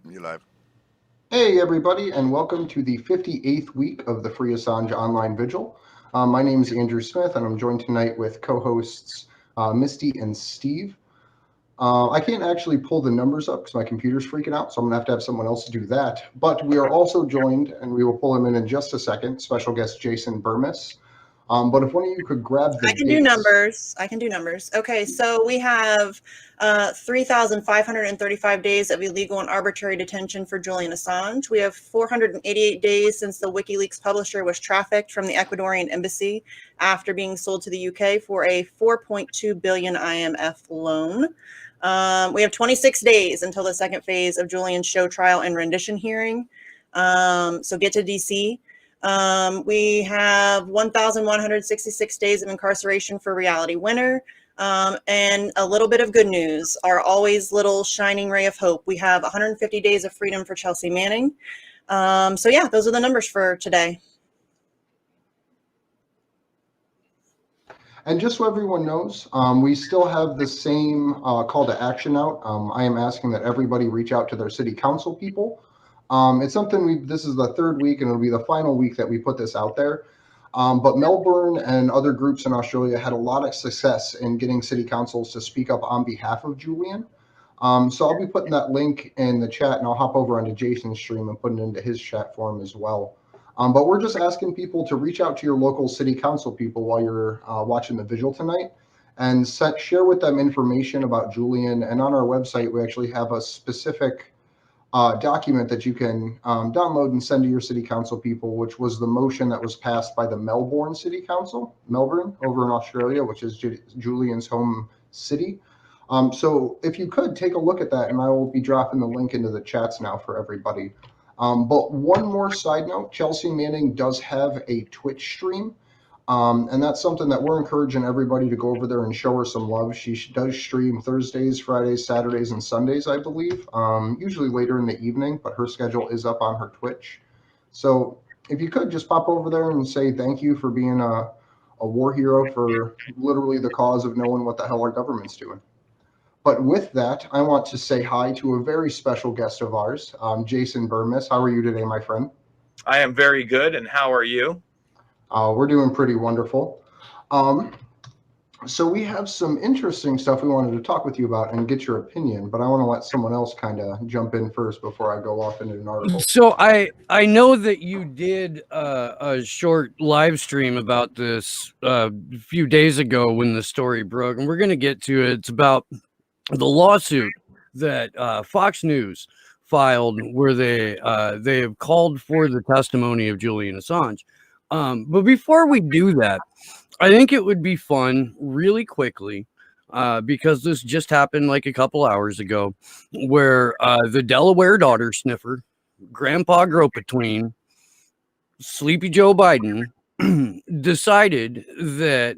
You live. Hey, everybody, and welcome to the 58th week of the Free Assange Online Vigil. My name is Andrew Smith, and I'm joined tonight with co-hosts Misty and Steve. I can't actually pull the numbers up because my computer's freaking out, so I'm going to have someone else do that. But we are also joined, and we will pull him in just a second, special guest Jason Bermas. But if one of you could grab the I can do dates. numbers. Okay, so we have 3,535 days of illegal and arbitrary detention for Julian Assange. We have 488 days since the WikiLeaks publisher was trafficked from the Ecuadorian embassy after being sold to the UK for a 4.2 billion IMF loan. We have 26 days until the second phase of Julian's show trial and rendition hearing. So get to DC. We have 1,166 days of incarceration for Reality Winner. And a little bit of good news, our always little shining ray of hope. We have 150 days of freedom for Chelsea Manning. So yeah, those are the numbers for today. And just so everyone knows, we still have the same call to action out. I am asking that everybody reach out to their city council people. It's something this is the third week, and it'll be the final week that we put this out there. But Melbourne and other groups in Australia had a lot of success in getting city councils to speak up on behalf of Julian. So I'll be putting that link in the chat, and I'll hop over onto Jason's stream and put it into his chat for him as well. But we're just asking people to reach out to your local city council people while you're watching the vigil tonight and share with them information about Julian. And on our website, we actually have a specific document that you can download and send to your city council people, which was the motion that was passed by the Melbourne City Council, Melbourne over in Australia, which is Julian's home city. So if you could take a look at that, and I will be dropping the link into the chats now for everybody. But one more side note, Chelsea Manning does have a Twitch stream. And that's something that we're encouraging everybody to go over there and show her some love. She does stream Thursdays, Fridays, Saturdays, and Sundays, I believe, usually later in the evening, but her schedule is up on her Twitch. So if you could just pop over there and say thank you for being a war hero for literally the cause of knowing what the hell our government's doing. But with that, I want to say hi to a very special guest of ours, Jason Bermas. How are you today, my friend? I am very good, and how are you? We're doing pretty wonderful. So we have some interesting stuff we wanted to talk with you about and get your opinion, but I want to let someone else kind of jump in first before I go off into an article. So I know that you did a short live stream about this a few days ago when the story broke, and we're going to get to it. It's about the lawsuit that Fox News filed where they have called for the testimony of Julian Assange. But before we do that, I think it would be fun really quickly, because this just happened like a couple hours ago, where the Delaware daughter sniffer, Grandpa Grow-Between, Sleepy Joe Biden, decided that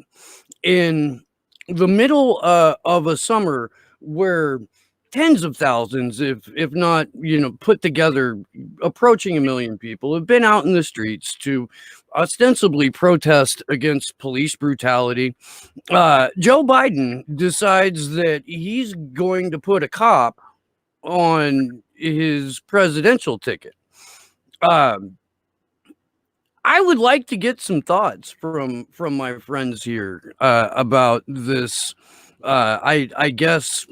in the middle of a summer where tens of thousands, if not, put together, approaching 1 million people have been out in the streets to ostensibly protest against police brutality. Joe Biden decides that he's going to put a cop on his presidential ticket. I would like to get some thoughts from my friends here about this. I guess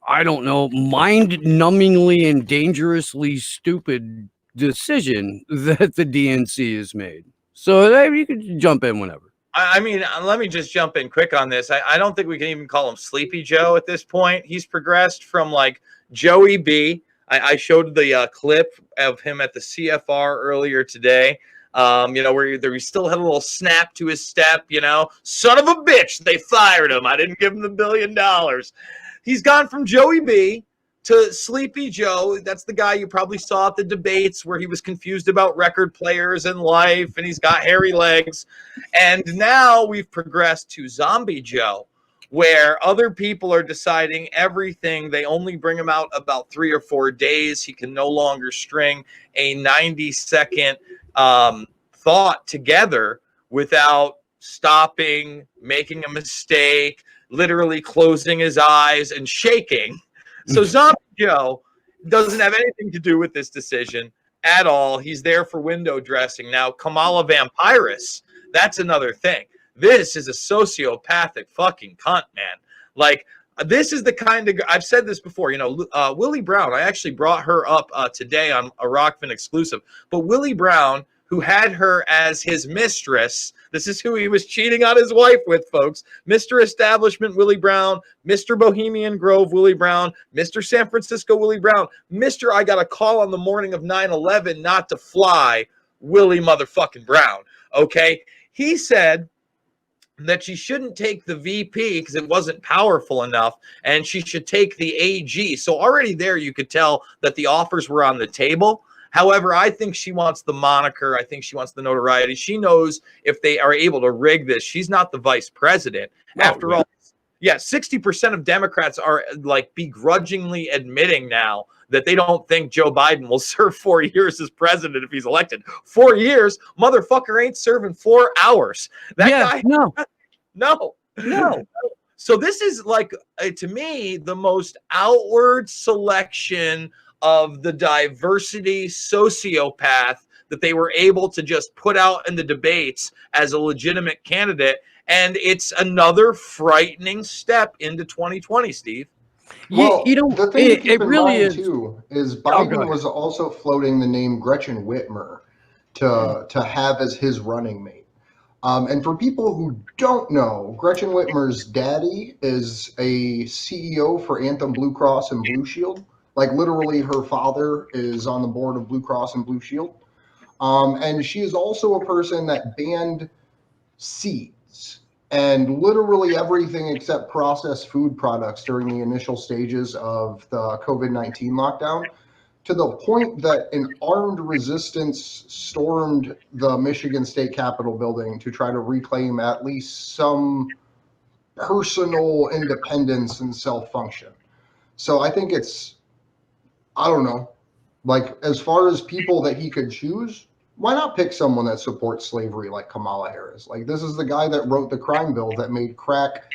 I don't know, mind-numbingly and dangerously stupid decision that the DNC has made. So you could jump in whenever. I mean, let me just jump in quick on this. I don't think we can even call him Sleepy Joe at this point. He's progressed from like Joey B. I showed the clip of him at the CFR earlier today. Where he still had a little snap to his step, son of a bitch, they fired him. I didn't give him the $1 billion. He's gone from Joey B to Sleepy Joe. That's the guy you probably saw at the debates where he was confused about record players in life, and he's got hairy legs. And now we've progressed to Zombie Joe, where other people are deciding everything. They only bring him out about 3 or 4 days. He can no longer string a 90-second thought together without stopping, making a mistake, literally closing his eyes and shaking. So Zombie Joe doesn't have anything to do with this decision at all. He's there for window dressing. Now, Kamala Vampiris, that's another thing. This is a sociopathic fucking cunt, man. Like, this is the kind of, I've said this before, you know, Willie Brown, I actually brought her up today on a Rockfin exclusive, but Willie Brown, who had her as his mistress, this is who he was cheating on his wife with, folks. Mr. Establishment Willie Brown, Mr. Bohemian Grove Willie Brown, Mr. San Francisco Willie Brown, Mr. I got a call on the morning of 9/11 not to fly Willie motherfucking Brown, okay? He said that she shouldn't take the VP because it wasn't powerful enough, and she should take the AG. So already there you could tell that the offers were on the table. However, I think she wants the moniker. I think she wants the notoriety. She knows if they are able to rig this, she's not the vice president. After all, yeah, 60% of Democrats are like begrudgingly admitting now that they don't think Joe Biden will serve 4 years as president if he's elected. 4 years? Motherfucker ain't serving 4 hours. That guy, no. So this is like, to me, the most outward selection of the diversity sociopath that they were able to just put out in the debates as a legitimate candidate. And it's another frightening step into 2020, Steve. Well, you know, the thing to keep in really mind too is Biden was also floating the name Gretchen Whitmer to have as his running mate. And for people who don't know, Gretchen Whitmer's daddy is a CEO for Anthem Blue Cross and Blue Shield. Like literally her father is on the board of Blue Cross and Blue Shield. And she is also a person that banned seeds and literally everything except processed food products during the initial stages of the COVID-19 lockdown, to the point that an armed resistance stormed the Michigan State Capitol building to try to reclaim at least some personal independence and self-function. So I think it's, I don't know, like as far as people that he could choose, why not pick someone that supports slavery like Kamala Harris? Like this is the guy that wrote the crime bill that made crack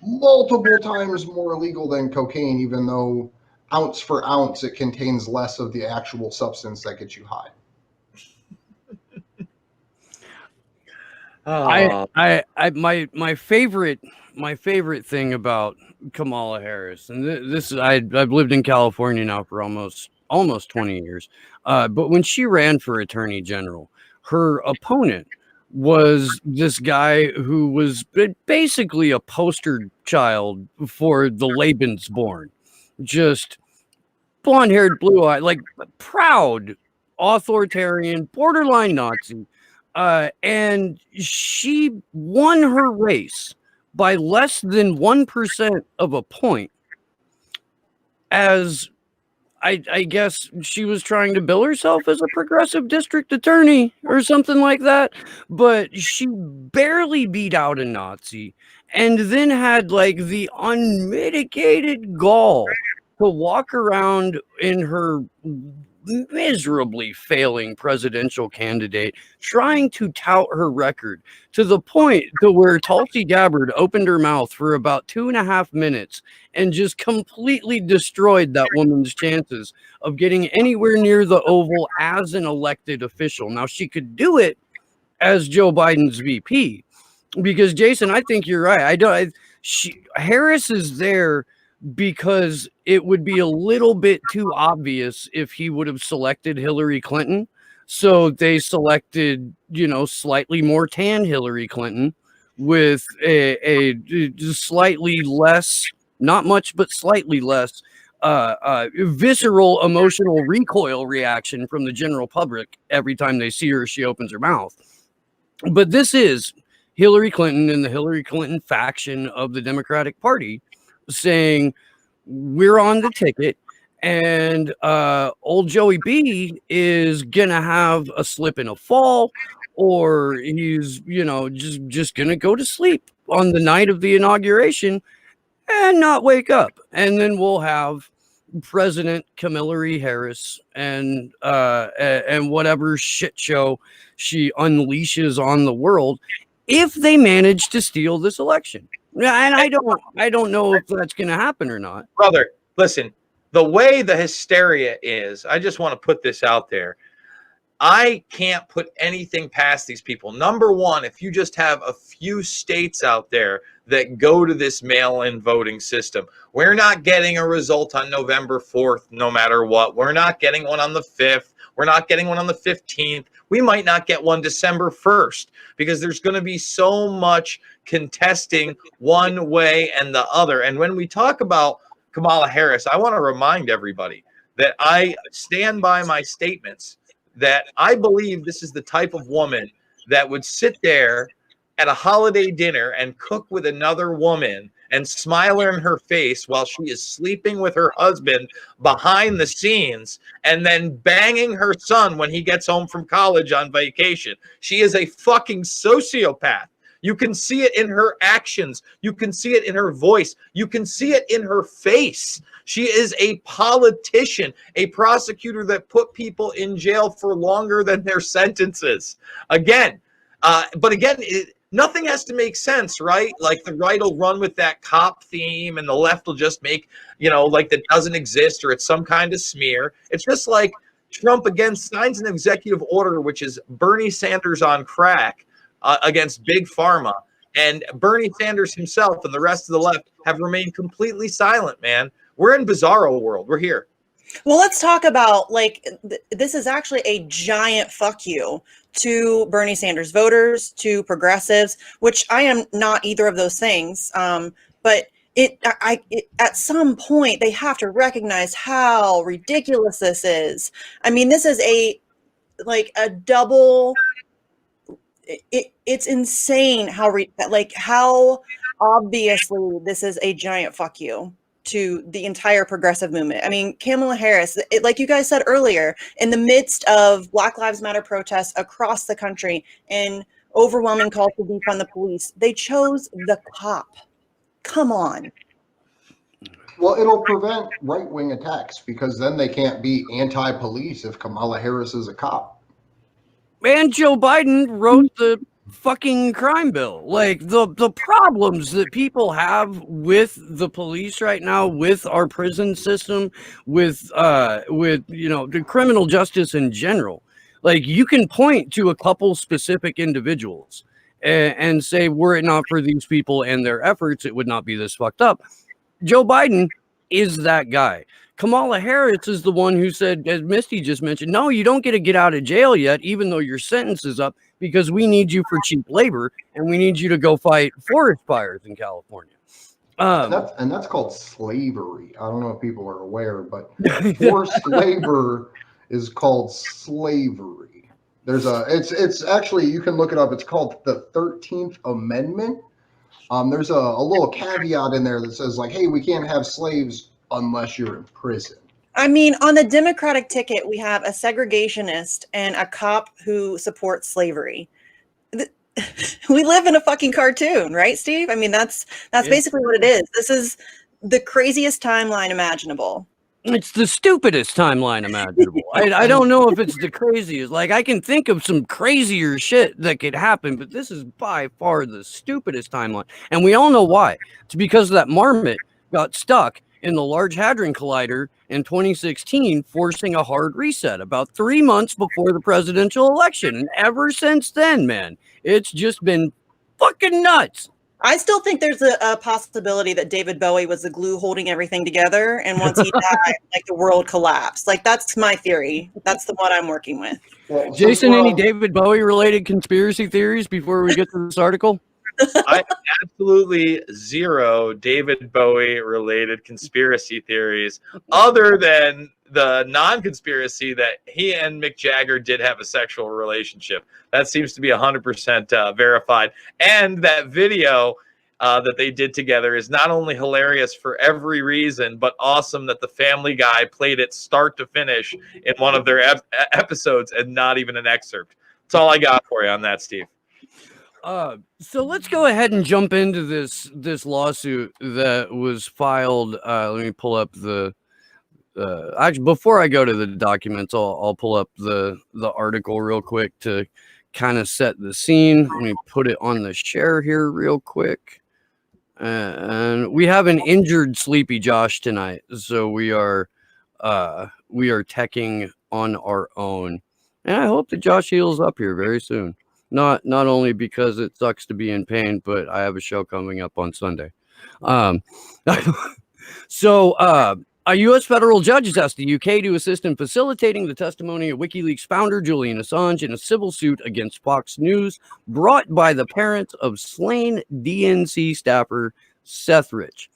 multiple times more illegal than cocaine, even though ounce for ounce it contains less of the actual substance that gets you high. My favorite thing about Kamala Harris, and this is I've lived in California now for almost 20 years, but when she ran for attorney general, her opponent was this guy who was basically a poster child for the Lebensborn, just blonde-haired, blue-eyed, like proud, authoritarian, borderline Nazi. And she won her race by less than 1% of a point, as I guess she was trying to bill herself as a progressive district attorney or something like that. But she barely beat out a Nazi and then had like the unmitigated gall to walk around in her miserably failing presidential candidate trying to tout her record to the point to where Tulsi Gabbard opened her mouth for about 2.5 minutes and just completely destroyed that woman's chances of getting anywhere near the Oval as an elected official. Now she could do it as Joe Biden's VP because, Jason, I think you're right. Harris is there because it would be a little bit too obvious if he would have selected Hillary Clinton. So they selected, slightly more tan Hillary Clinton with a slightly less, not much, but slightly less visceral emotional recoil reaction from the general public every time they see her, she opens her mouth. But this is Hillary Clinton and the Hillary Clinton faction of the Democratic Party saying we're on the ticket, and old Joey B is gonna have a slip and a fall, or he's just gonna go to sleep on the night of the inauguration and not wake up, and then we'll have President Kamala Harris and whatever shit show she unleashes on the world if they manage to steal this election. And I don't know if that's going to happen or not. Brother, listen, the way the hysteria is, I just want to put this out there. I can't put anything past these people. Number one, if you just have a few states out there that go to this mail-in voting system, we're not getting a result on November 4th, no matter what. We're not getting one on the 5th. We're not getting one on the 15th. We might not get one December 1st because there's going to be so much contesting one way and the other. And when we talk about Kamala Harris, I want to remind everybody that I stand by my statements that I believe this is the type of woman that would sit there at a holiday dinner and cook with another woman and smile in her face while she is sleeping with her husband behind the scenes and then banging her son when he gets home from college on vacation. She is a fucking sociopath. You can see it in her actions. You can see it in her voice. You can see it in her face. She is a politician, a prosecutor that put people in jail for longer than their sentences. Again, nothing has to make sense, right? Like the right will run with that cop theme and the left will just make, like that doesn't exist or it's some kind of smear. It's just like Trump again signs an executive order, which is Bernie Sanders on crack against Big Pharma. And Bernie Sanders himself and the rest of the left have remained completely silent, man. We're in bizarro world. We're here. Well, let's talk about this is actually a giant fuck you to Bernie Sanders voters, to progressives, which I am not either of those things. But at some point they have to recognize how ridiculous this is. I mean, this is a double. It's insane how obviously this is a giant fuck you to the entire progressive movement. I mean, Kamala Harris, like you guys said earlier, in the midst of Black Lives Matter protests across the country and overwhelming calls to defund the police, they chose the cop. Come on. Well, it'll prevent right-wing attacks because then they can't be anti-police if Kamala Harris is a cop. And Joe Biden wrote the fucking crime bill. Like the problems that people have with the police right now, with our prison system, with the criminal justice in general. Like you can point to a couple specific individuals and say, were it not for these people and their efforts, it would not be this fucked up. Joe Biden is that guy. Kamala Harris is the one who said, as Misty just mentioned, no, you don't get out of jail yet, even though your sentence is up, because we need you for cheap labor and we need you to go fight forest fires in California. And that's called slavery. I don't know if people are aware, but forced labor is called slavery. It's actually, you can look it up. It's called the 13th Amendment. There's a little caveat in there that says like, hey, we can't have slaves unless you're in prison. I mean, on the Democratic ticket, we have a segregationist and a cop who supports slavery. We live in a fucking cartoon, right, Steve? I mean, that's basically what it is. This is the craziest timeline imaginable. It's the stupidest timeline imaginable. I don't know if it's the craziest. Like, I can think of some crazier shit that could happen, but this is by far the stupidest timeline. And we all know why. It's because that marmot got stuck in the Large Hadron Collider in 2016, forcing a hard reset about 3 months before the presidential election. And ever since then, man, it's just been fucking nuts. I still think there's a possibility that David Bowie was the glue holding everything together. And once he died, the world collapsed. That's my theory. That's the one I'm working with. Well, Jason, any David Bowie related conspiracy theories before we get to this article? I absolutely zero David Bowie related conspiracy theories other than the non-conspiracy that he and Mick Jagger did have a sexual relationship. That seems to be 100% verified. And that video that they did together is not only hilarious for every reason, but awesome that the Family Guy played it start to finish in one of their episodes and not even an excerpt. That's all I got for you on that, Steve. So let's go ahead and jump into this lawsuit that was filed. Let me pull up the actually before I go to the documents, I'll pull up the article real quick to kind of set the scene. Let me put it on the share here real quick. And we have an injured Sleepy Josh tonight, so we are we are teching on our own. And I hope that Josh heals up here very soon. Not only because it sucks to be in pain, but I have a show coming up on Sunday. So a U.S. federal judge has asked the U.K. to assist in facilitating the testimony of WikiLeaks founder Julian Assange in a civil suit against Fox News brought by the parents of slain DNC staffer Seth Rich.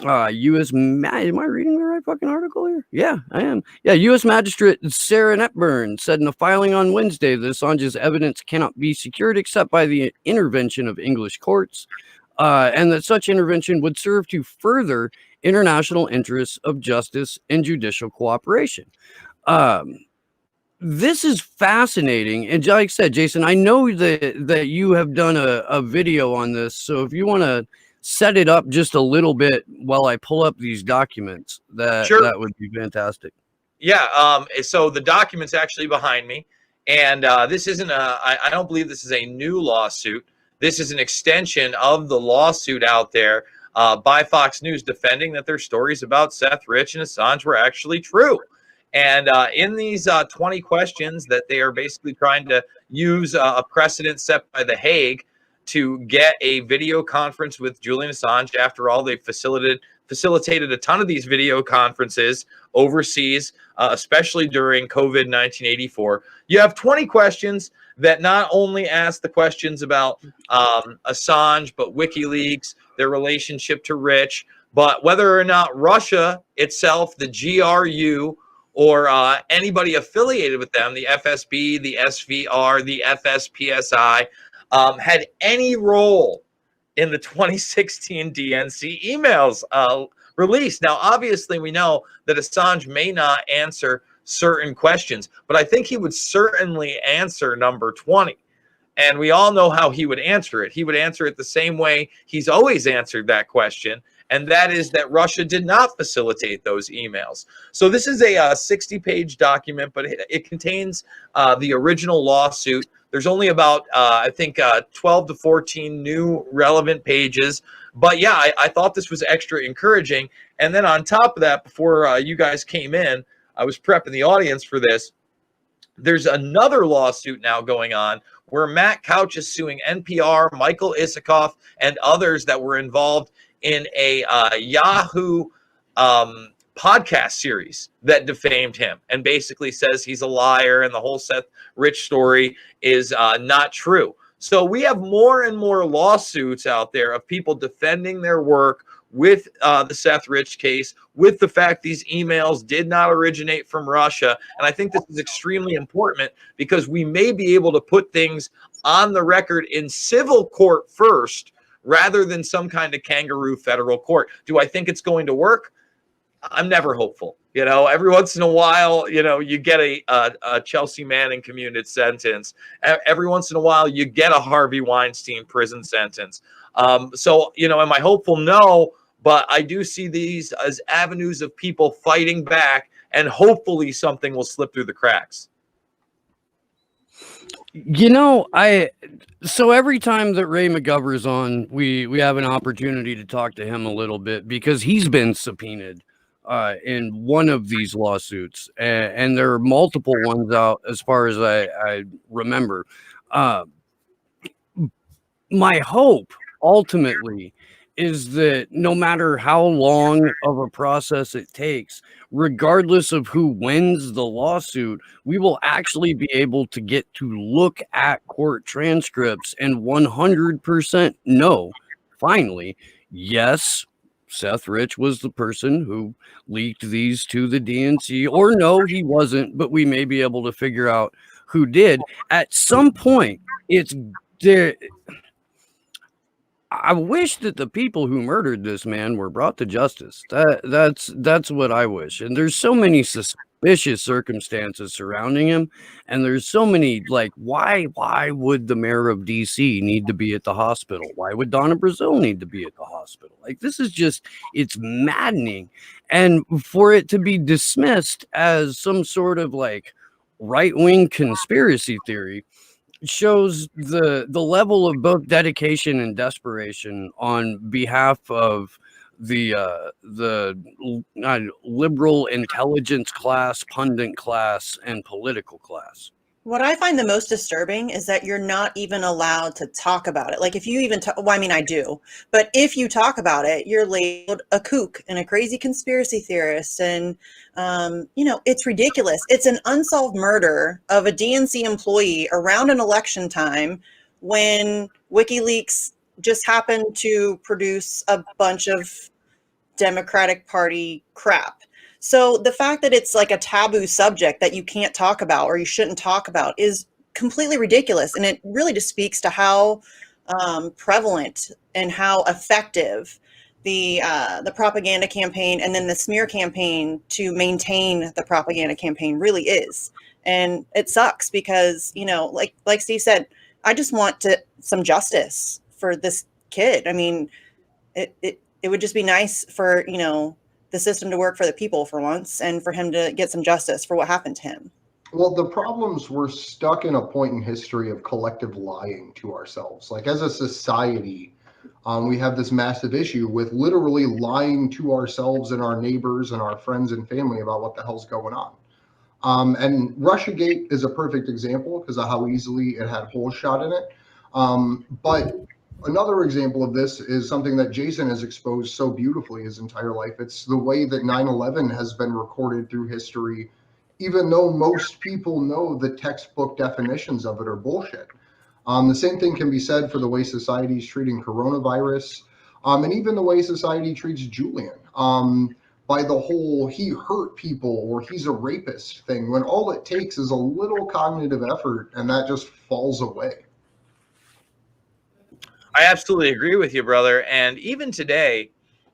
Am I reading the right fucking article here? Yeah, I am. Yeah, U.S. Magistrate Sarah Netburn said in a filing on Wednesday that Assange's evidence cannot be secured except by the intervention of English courts, and that such intervention would serve to further international interests of justice and judicial cooperation. This is fascinating. And like I said, Jason, I know that you have done a video on this. So if you want to set it up just a little bit while I pull up these documents, that would be fantastic. Yeah. So the document's actually behind me. And this isn't I don't believe this is a new lawsuit. This is an extension of the lawsuit out there by Fox News defending that their stories about Seth Rich and Assange were actually true. And in these 20 questions that they are basically trying to use a precedent set by The Hague to get a video conference with Julian Assange. After all, they facilitated a ton of these video conferences overseas, especially during COVID 1984. You have 20 questions that not only ask the questions about Assange, but WikiLeaks, their relationship to Rich, but whether or not Russia itself, the GRU, or anybody affiliated with them, the FSB, the SVR, the FSPSI, had any role in the 2016 DNC emails released. Now, obviously, we know that Assange may not answer certain questions, but I think he would certainly answer number 20. And we all know how he would answer it. He would answer it the same way he's always answered that question, and that is that Russia did not facilitate those emails. So this is a 60-page document, but it contains the original lawsuit. There's only about, I think, 12 to 14 new relevant pages. But yeah, I thought this was extra encouraging. And then on top of that, before you guys came in, I was prepping the audience for this. There's another lawsuit now going on where Matt Couch is suing NPR, Michael Isikoff, and others that were involved in a Yahoo podcast series that defamed him and basically says he's a liar and the whole Seth Rich story is not true. So we have more and more lawsuits out there of people defending their work with the Seth Rich case, with the fact these emails did not originate from Russia. And I think this is extremely important because we may be able to put things on the record in civil court first rather than some kind of kangaroo federal court. Do I think it's going to work? I'm never hopeful. You know, every once in a while, you know, you get a Chelsea Manning commuted sentence. Every once in a while, you get a Harvey Weinstein prison sentence. So, you know, am I hopeful? No, but I do see these as avenues of people fighting back, and hopefully something will slip through the cracks. You know, so every time that Ray McGovern's on, we have an opportunity to talk to him a little bit because he's been subpoenaed in one of these lawsuits, and there are multiple ones out as far as I remember. My hope ultimately is that no matter how long of a process it takes, regardless of who wins the lawsuit, we will actually be able to get to look at court transcripts and 100% know, finally, yes, Seth Rich was the person who leaked these to the DNC, or no, he wasn't, but we may be able to figure out who did. At some point, it's there. I wish that the people who murdered this man were brought to justice. That's what I wish. And there's so many suspicious circumstances surrounding him, and there's so many, like, why would the mayor of DC need to be at the hospital? Why would Donna Brazil need to be at the hospital? Like, this is just, it's maddening. And for it to be dismissed as some sort of like right-wing conspiracy theory shows the level of both dedication and desperation on behalf of liberal intelligence class, pundit class, and political class. What I find the most disturbing is that you're not even allowed to talk about it. Like if you even well, I mean, I do, but if you talk about it, you're labeled a kook and a crazy conspiracy theorist. And, it's ridiculous. It's an unsolved murder of a DNC employee around an election time when WikiLeaks just happened to produce a bunch of Democratic Party crap. So the fact that it's like a taboo subject that you can't talk about or you shouldn't talk about is completely ridiculous. And it really just speaks to how prevalent and how effective the propaganda campaign and then the smear campaign to maintain the propaganda campaign really is. And it sucks because, like Steve said, I just want some justice for this kid. I mean, it would just be nice for, the system to work for the people for once and for him to get some justice for what happened to him. Well, the problems, we're stuck in a point in history of collective lying to ourselves. Like as a society, we have this massive issue with literally lying to ourselves and our neighbors and our friends and family about what the hell's going on. And Russiagate is a perfect example because of how easily it had holes shot in it. But another example of this is something that Jason has exposed so beautifully his entire life. It's the way that 9/11 has been recorded through history, even though most people know the textbook definitions of it are bullshit. The same thing can be said for the way society is treating coronavirus, and even the way society treats Julian. By the whole he hurt people or he's a rapist thing, when all it takes is a little cognitive effort and that just falls away. I absolutely agree with you, brother. And even today,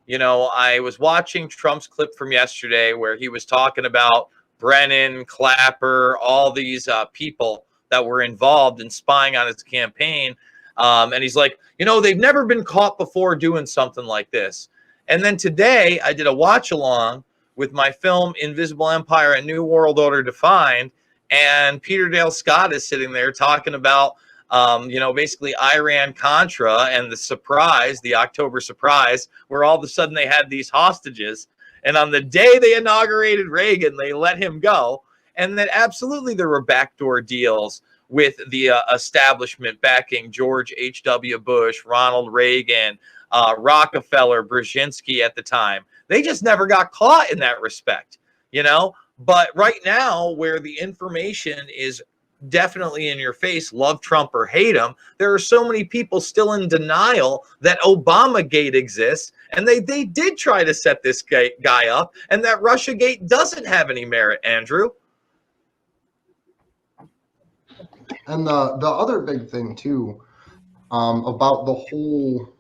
I was watching Trump's clip from yesterday where he was talking about Brennan, Clapper, all these people that were involved in spying on his campaign. And he's like, they've never been caught before doing something like this. And then today I did a watch along with my film Invisible Empire and New World Order Defined. And Peter Dale Scott is sitting there talking about basically Iran-Contra and the October surprise, where all of a sudden they had these hostages. And on the day they inaugurated Reagan, they let him go. And that absolutely there were backdoor deals with the establishment backing George H.W. Bush, Ronald Reagan, Rockefeller, Brzezinski at the time. They just never got caught in that respect, But right now, where the information is definitely in your face, love Trump or hate him, there are so many people still in denial that Obamagate exists, and they did try to set this guy up, and that Russiagate doesn't have any merit, Andrew. And the other big thing too, about the whole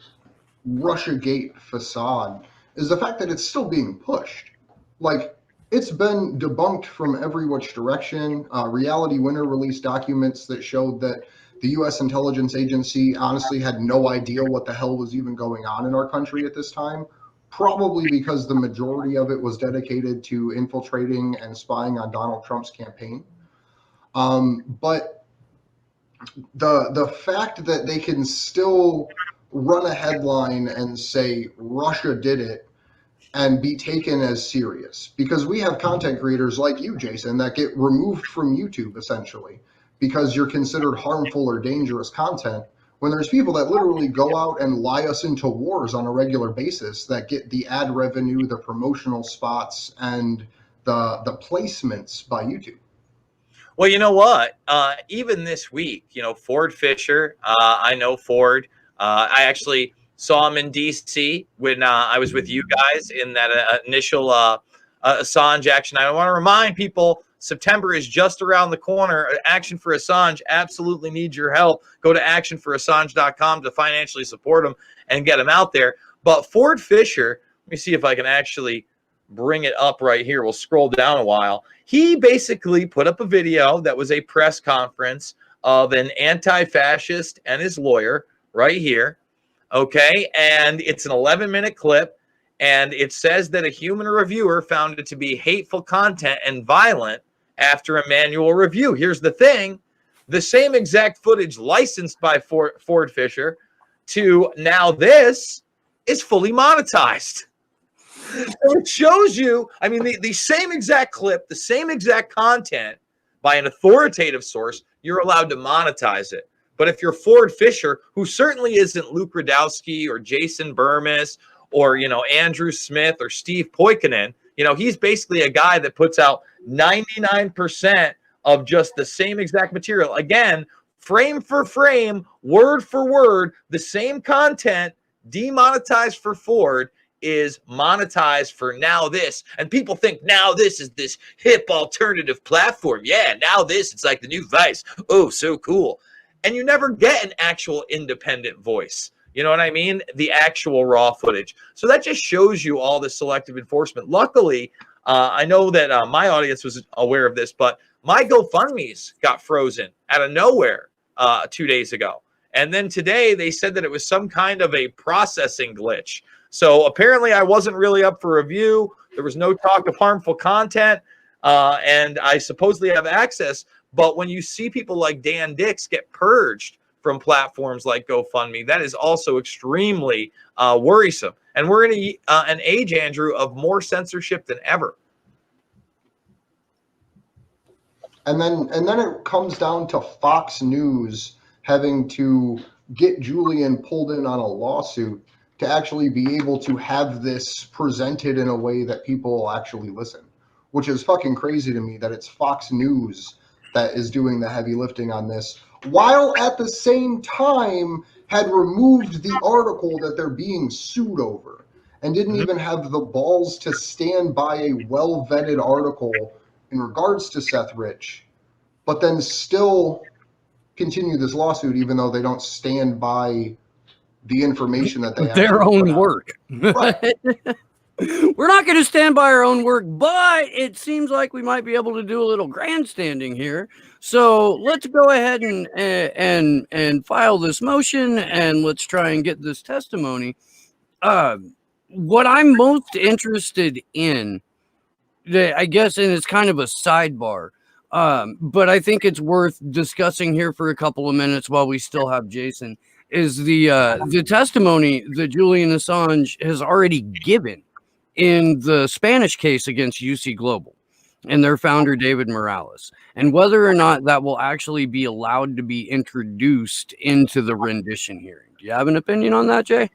Russiagate facade is the fact that it's still being pushed. Like, it's been debunked from every which direction. Reality Winner released documents that showed that the U.S. intelligence agency honestly had no idea what the hell was even going on in our country at this time, probably because the majority of it was dedicated to infiltrating and spying on Donald Trump's campaign. But the fact that they can still run a headline and say Russia did it and be taken as serious, because we have content creators like you, Jason, that get removed from YouTube essentially because you're considered harmful or dangerous content, when there's people that literally go out and lie us into wars on a regular basis that get the ad revenue, the promotional spots, and the placements by YouTube. Well, you know what? Even this week, Ford Fisher, I know Ford. I actually saw him in D.C. when I was with you guys in that initial Assange action. I want to remind people, September is just around the corner. Action for Assange absolutely needs your help. Go to actionforassange.com to financially support him and get him out there. But Ford Fisher, let me see if I can actually bring it up right here. We'll scroll down a while. He basically put up a video that was a press conference of an anti-fascist and his lawyer right here. Okay, and it's an 11-minute clip, and it says that a human reviewer found it to be hateful content and violent after a manual review. Here's the thing. The same exact footage licensed by Ford Fisher to now this is fully monetized. So it shows you, I mean, the same exact clip, the same exact content by an authoritative source, you're allowed to monetize it. But if you're Ford Fisher, who certainly isn't Luke Radowski or Jason Bermas or, Andrew Smith or Steve Poikonen, he's basically a guy that puts out 99% of just the same exact material. Again, frame for frame, word for word, the same content, demonetized for Ford, is monetized for Now This. And people think Now This is this hip alternative platform. Yeah, Now This, it's like the new Vice. Oh, so cool. And you never get an actual independent voice. You know what I mean? The actual raw footage. So that just shows you all the selective enforcement. Luckily, I know that my audience was aware of this, but my GoFundMe's got frozen out of nowhere 2 days ago. And then today they said that it was some kind of a processing glitch. So apparently I wasn't really up for review. There was no talk of harmful content. And I supposedly have access. But when you see people like Dan Dix get purged from platforms like GoFundMe, that is also extremely worrisome. And we're in an age, Andrew, of more censorship than ever. And then it comes down to Fox News having to get Julian pulled in on a lawsuit to actually be able to have this presented in a way that people will actually listen, which is fucking crazy to me that it's Fox News that is doing the heavy lifting on this, while at the same time had removed the article that they're being sued over and didn't even have the balls to stand by a well-vetted article in regards to Seth Rich, but then still continue this lawsuit even though they don't stand by the information that they have. Their own work. Right. We're not going to stand by our own work, but it seems like we might be able to do a little grandstanding here. So let's go ahead and file this motion, and let's try and get this testimony. What I'm most interested in, I guess, and it's kind of a sidebar, but I think it's worth discussing here for a couple of minutes while we still have Jason, is the testimony that Julian Assange has already given in the Spanish case against UC Global and their founder, David Morales, and whether or not that will actually be allowed to be introduced into the rendition hearing. Do you have an opinion on that, Jay?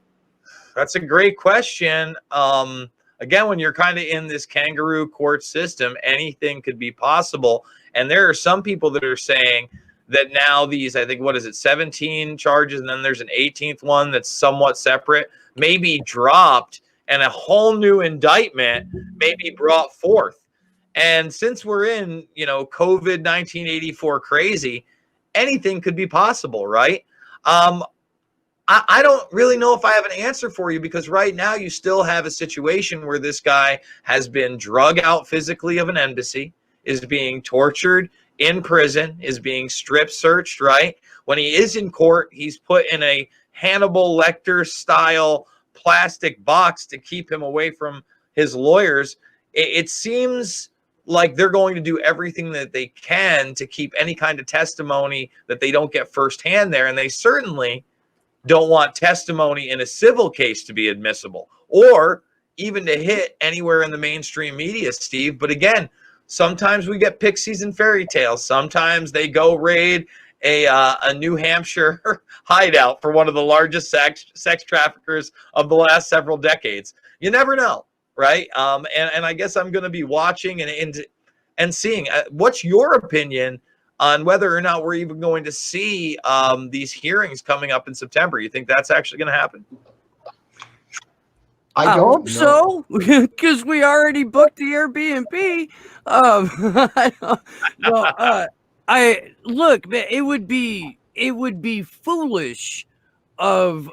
That's a great question. Again, when you're kind of in this kangaroo court system, anything could be possible. And there are some people that are saying that now these, I think, 17 charges, and then there's an 18th one that's somewhat separate, may be dropped, and a whole new indictment may be brought forth. And since we're in, COVID 1984 crazy, anything could be possible, right? I don't really know if I have an answer for you, because right now you still have a situation where this guy has been drug out physically of an embassy, is being tortured in prison, is being strip searched, right? When he is in court, he's put in a Hannibal Lecter style plastic box to keep him away from his lawyers. It seems like they're going to do everything that they can to keep any kind of testimony that they don't get firsthand there. And they certainly don't want testimony in a civil case to be admissible or even to hit anywhere in the mainstream media, Steve. But again, sometimes we get pixies and fairy tales. Sometimes they go raid a New Hampshire hideout for one of the largest sex traffickers of the last several decades. You never know, right? And I guess I'm going to be watching and seeing. What's your opinion on whether or not we're even going to see these hearings coming up in September? You think that's actually going to happen? I hope so, because we already booked the Airbnb. Look, man, it would be foolish of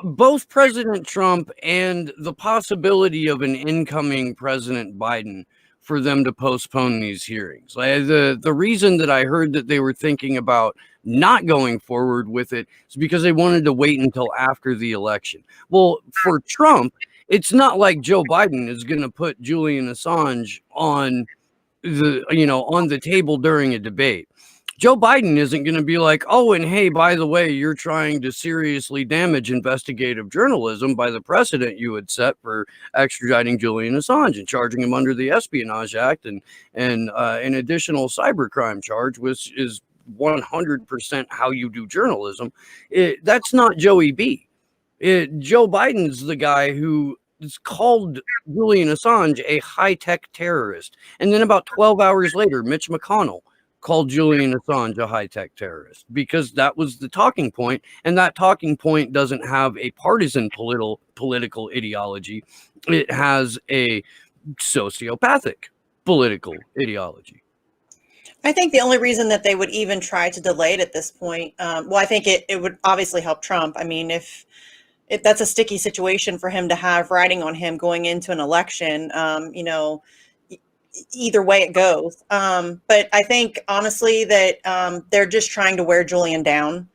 both President Trump and the possibility of an incoming President Biden for them to postpone these hearings. The reason that I heard that they were thinking about not going forward with it is because they wanted to wait until after the election. Well, for Trump, it's not like Joe Biden is going to put Julian Assange on the table during a debate. Joe Biden isn't going to be like, oh, and hey, by the way, you're trying to seriously damage investigative journalism by the precedent you had set for extraditing Julian Assange and charging him under the Espionage Act and an additional cybercrime charge, which is 100% how you do journalism. That's not Joey B. Joe Biden's the guy who is called Julian Assange a high-tech terrorist. And then about 12 hours later, Mitch McConnell called Julian Assange a high-tech terrorist because that was the talking point, and that talking point doesn't have a partisan political ideology. It has a sociopathic political ideology. I think the only reason that they would even try to delay it at this point, I think it would obviously help Trump. I mean, if that's a sticky situation for him to have riding on him going into an election, either way it goes. But I think honestly that they're just trying to wear Julian down.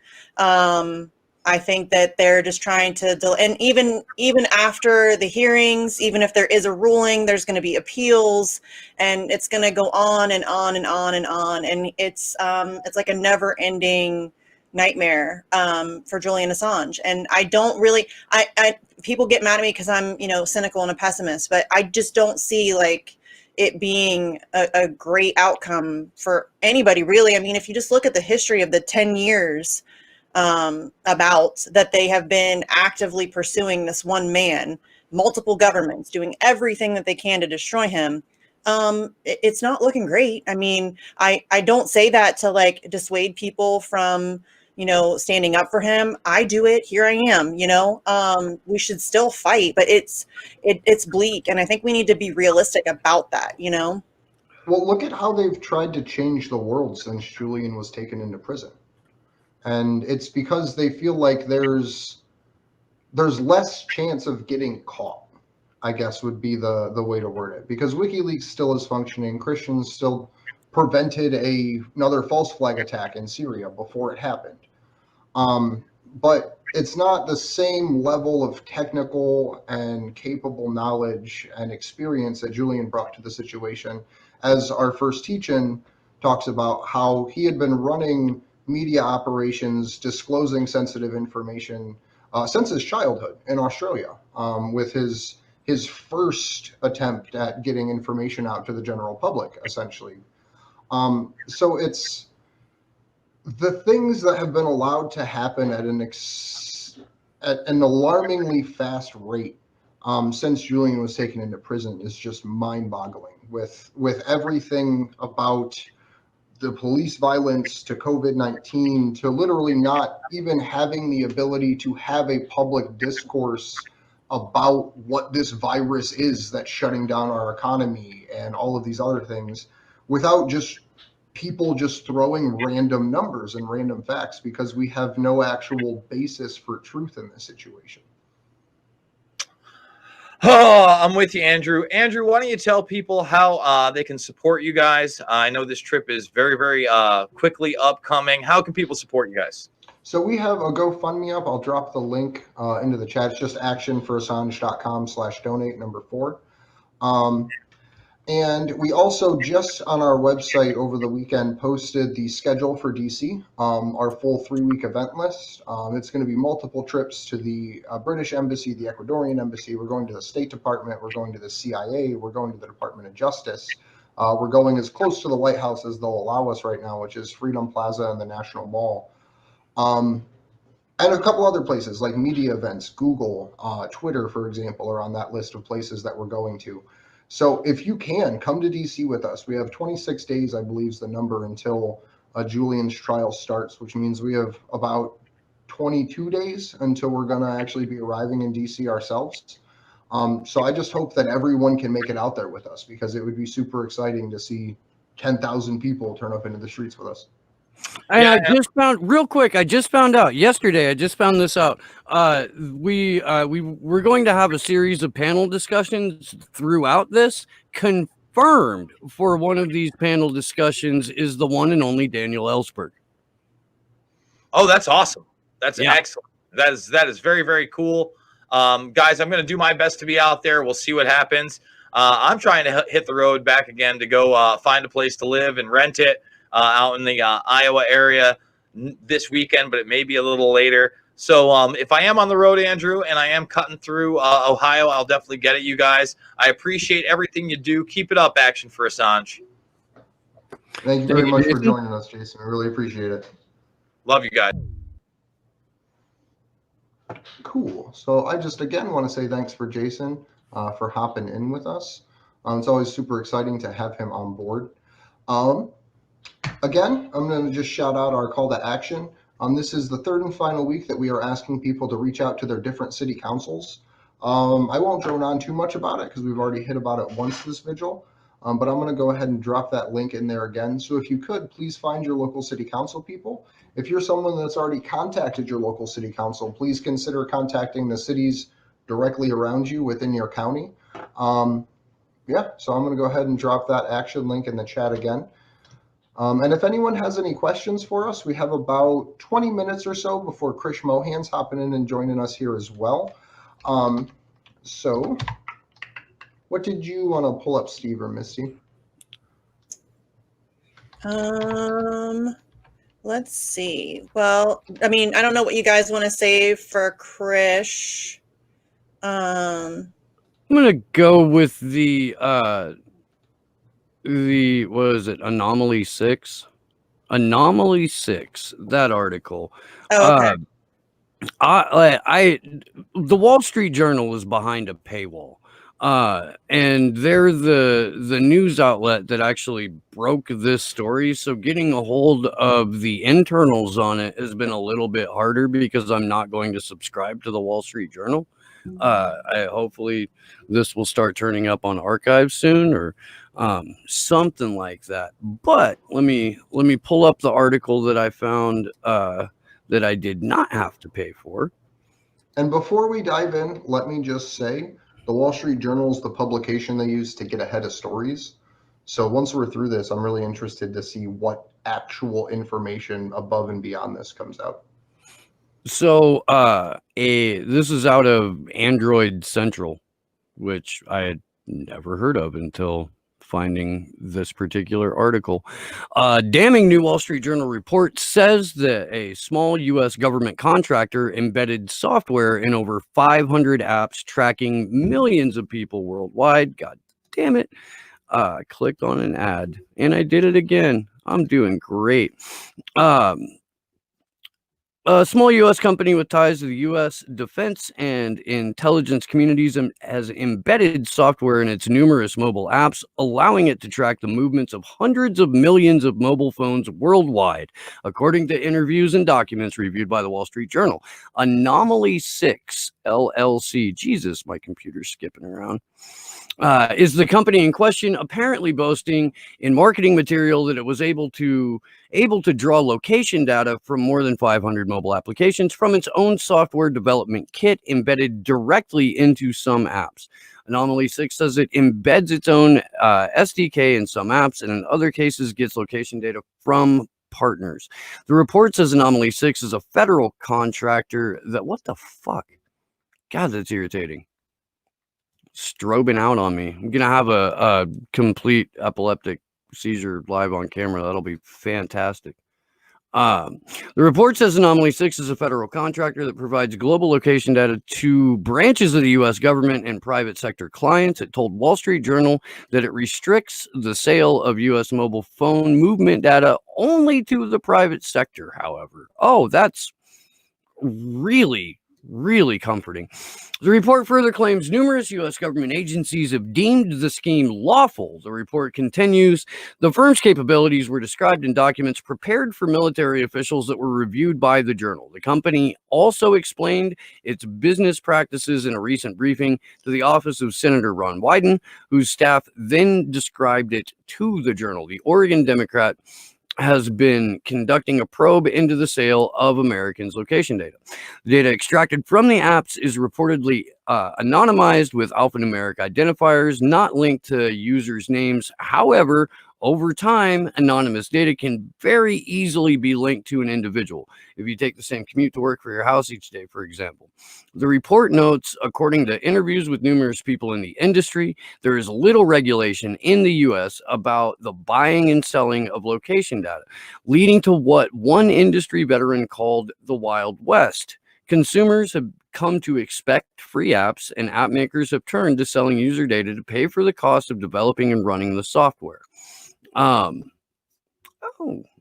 I think that they're just trying to, and even after the hearings, even if there is a ruling, there's going to be appeals, and it's going to go on and on and on and on, and it's like a never-ending nightmare for Julian Assange. And I don't really, I people get mad at me because I'm cynical and a pessimist, but I just don't see like it being a great outcome for anybody really. I mean, if you just look at the history of the 10 years about that they have been actively pursuing this one man, multiple governments doing everything that they can to destroy him, it's not looking great. I mean, I don't say that to like dissuade people from standing up for him. I do it. Here I am. We should still fight, but it's bleak, and I think we need to be realistic about that. Well, look at how they've tried to change the world since Julian was taken into prison. And it's because they feel like there's less chance of getting caught, I guess would be the way to word it. Because WikiLeaks still is functioning. Christians still prevented another false flag attack in Syria before it happened. But it's not the same level of technical and capable knowledge and experience that Julian brought to the situation, as our first teach-in talks about how he had been running media operations disclosing sensitive information since his childhood in Australia, with his first attempt at getting information out to the general public, essentially. So it's the things that have been allowed to happen at an alarmingly fast rate since Julian was taken into prison is just mind-boggling, with everything about the police violence to COVID-19 to literally not even having the ability to have a public discourse about what this virus is that's shutting down our economy and all of these other things, without just people just throwing random numbers and random facts, because we have no actual basis for truth in this situation. Oh, I'm with you, Andrew. Andrew, why don't you tell people how they can support you guys? I know this trip is very, very quickly upcoming. How can people support you guys? So we have a GoFundMe up. I'll drop the link into the chat. It's just actionforassange.com/donate 4. And we also just on our website over the weekend posted the schedule for DC, our full 3-week event list. It's going to be multiple trips to the British Embassy, the Ecuadorian Embassy. We're going to the State Department. We're going to the CIA. We're going to the Department of Justice. We're going as close to the White House as they'll allow us right now, which is Freedom Plaza and the National Mall. And a couple other places like media events, Google, Twitter, for example, are on that list of places that we're going to. So if you can, come to DC with us. We have 26 days, I believe is the number, until Julian's trial starts, which means we have about 22 days until we're going to actually be arriving in DC ourselves. So I just hope that everyone can make it out there with us, because it would be super exciting to see 10,000 people turn up into the streets with us. And I just found real quick. I just found out yesterday. I just found this out. We're going to have a series of panel discussions throughout this. Confirmed for one of these panel discussions is the one and only Daniel Ellsberg. Oh, that's awesome. That's excellent. That is very, very cool. Guys, I'm going to do my best to be out there. We'll see what happens. I'm trying to hit the road back again to go find a place to live and rent it. out in the Iowa area this weekend, but it may be a little later. So if I am on the road, Andrew, and I am cutting through Ohio, I'll definitely get at you guys. I appreciate everything you do. Keep it up, Action for Assange. Thank you very much for joining us, Jason. I really appreciate it. Love you guys. Cool. So I just again want to say thanks for Jason for hopping in with us. It's always super exciting to have him on board. Again, I'm going to just shout out our call to action. This is the third and final week that we are asking people to reach out to their different city councils. I won't drone on too much about it because we've already hit about it once this vigil, but I'm going to go ahead and drop that link in there again. So if you could, please find your local city council people. If you're someone that's already contacted your local city council, please consider contacting the cities directly around you within your county. Yeah, so I'm going to go ahead and drop that action link in the chat again. And if anyone has any questions for us, we have about 20 minutes or so before Krish Mohan's hopping in and joining us here as well. So what did you want to pull up, Steve or Misty? Let's see. Well, I mean, I don't know what you guys want to say for Krish. I'm gonna go with the what is it, Anomaly 6? Anomaly 6, that article. Oh, okay. The Wall Street Journal is behind a paywall. And they're the news outlet that actually broke this story. So getting a hold of the internals on it has been a little bit harder because I'm not going to subscribe to the Wall Street Journal. Hopefully this will start turning up on archives soon or something like that. But let me pull up the article that I found that I did not have to pay for. And before we dive in, let me just say the Wall Street Journal is the publication they use to get ahead of stories. So once we're through this, I'm really interested to see what actual information above and beyond this comes out. So this is out of Android Central, which I had never heard of until finding this particular article. Damning new Wall Street Journal report says that a small U.S. government contractor embedded software in over 500 apps tracking millions of people worldwide. God damn it. I clicked on an ad and I did it again. I'm doing great. A small U.S. company with ties to the U.S. defense and intelligence communities has embedded software in its numerous mobile apps, allowing it to track the movements of hundreds of millions of mobile phones worldwide, according to interviews and documents reviewed by the Wall Street Journal. Anomaly 6, LLC, Jesus, my computer's skipping around, is the company in question, apparently boasting in marketing material that it was able to draw location data from more than 500 mobile applications from its own software development kit embedded directly into some apps. Anomaly 6 says it embeds its own SDK in some apps and in other cases gets location data from partners. The report says Anomaly 6 is a federal contractor that, what the fuck? God, that's irritating. Strobing out on me. I'm gonna have a complete epileptic seizure live on camera. That'll be fantastic. The report says Anomaly 6 is a federal contractor that provides global location data to branches of the U.S. government and private sector clients. It told Wall Street Journal that it restricts the sale of U.S. mobile phone movement data only to the private sector, however. Oh, that's really comforting. The report further claims numerous U.S. government agencies have deemed the scheme lawful. The report continues, the firm's capabilities were described in documents prepared for military officials that were reviewed by the journal. The company also explained its business practices in a recent briefing to the office of Senator Ron Wyden, whose staff then described it to the journal. The Oregon Democrat has been conducting a probe into the sale of Americans' location data. The data extracted from the apps is reportedly anonymized with alphanumeric identifiers, not linked to users' names. However, Over time, anonymous data can very easily be linked to an individual. If you take the same commute to work for your house each day, for example. The report notes, according to interviews with numerous people in the industry, there is little regulation in the US about the buying and selling of location data, leading to what one industry veteran called the Wild West. Consumers have come to expect free apps, and app makers have turned to selling user data to pay for the cost of developing and running the software. Oh,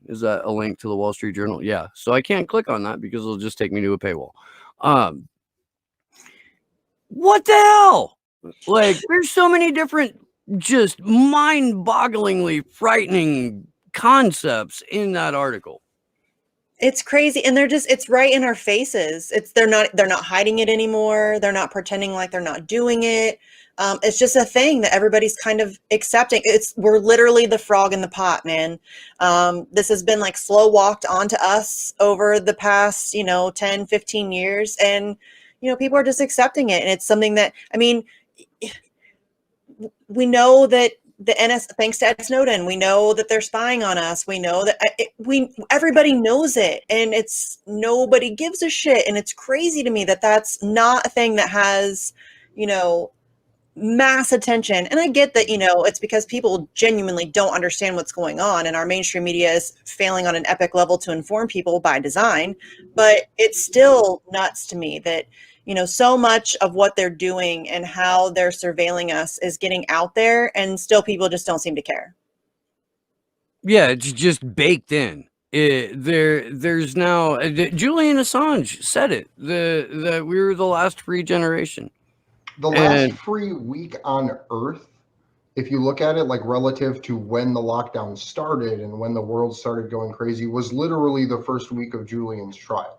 is that a link to the Wall Street Journal? Yeah. So I can't click on that because it'll just take me to a paywall. What the hell? Like, there's so many different, just mind-bogglingly frightening concepts in that article. It's crazy, and it's right in our faces. They're not hiding it anymore. They're not pretending like they're not doing it. It's just a thing that everybody's kind of accepting. We're literally the frog in the pot, man. This has been like slow walked onto us over the past, 10, 15 years. And, people are just accepting it. And it's something that, I mean, we know that thanks to Ed Snowden, we know that they're spying on us. We know that everybody knows it, and nobody gives a shit. And it's crazy to me that that's not a thing that has, mass attention. And I get that, it's because people genuinely don't understand what's going on, and our mainstream media is failing on an epic level to inform people by design. But it's still nuts to me that, so much of what they're doing and how they're surveilling us is getting out there, and still people just don't seem to care. Yeah, it's just baked in. There's now Julian Assange said it, that we were the last free generation. The last free week on Earth, if you look at it like relative to when the lockdown started and when the world started going crazy, was literally the first week of Julian's trial.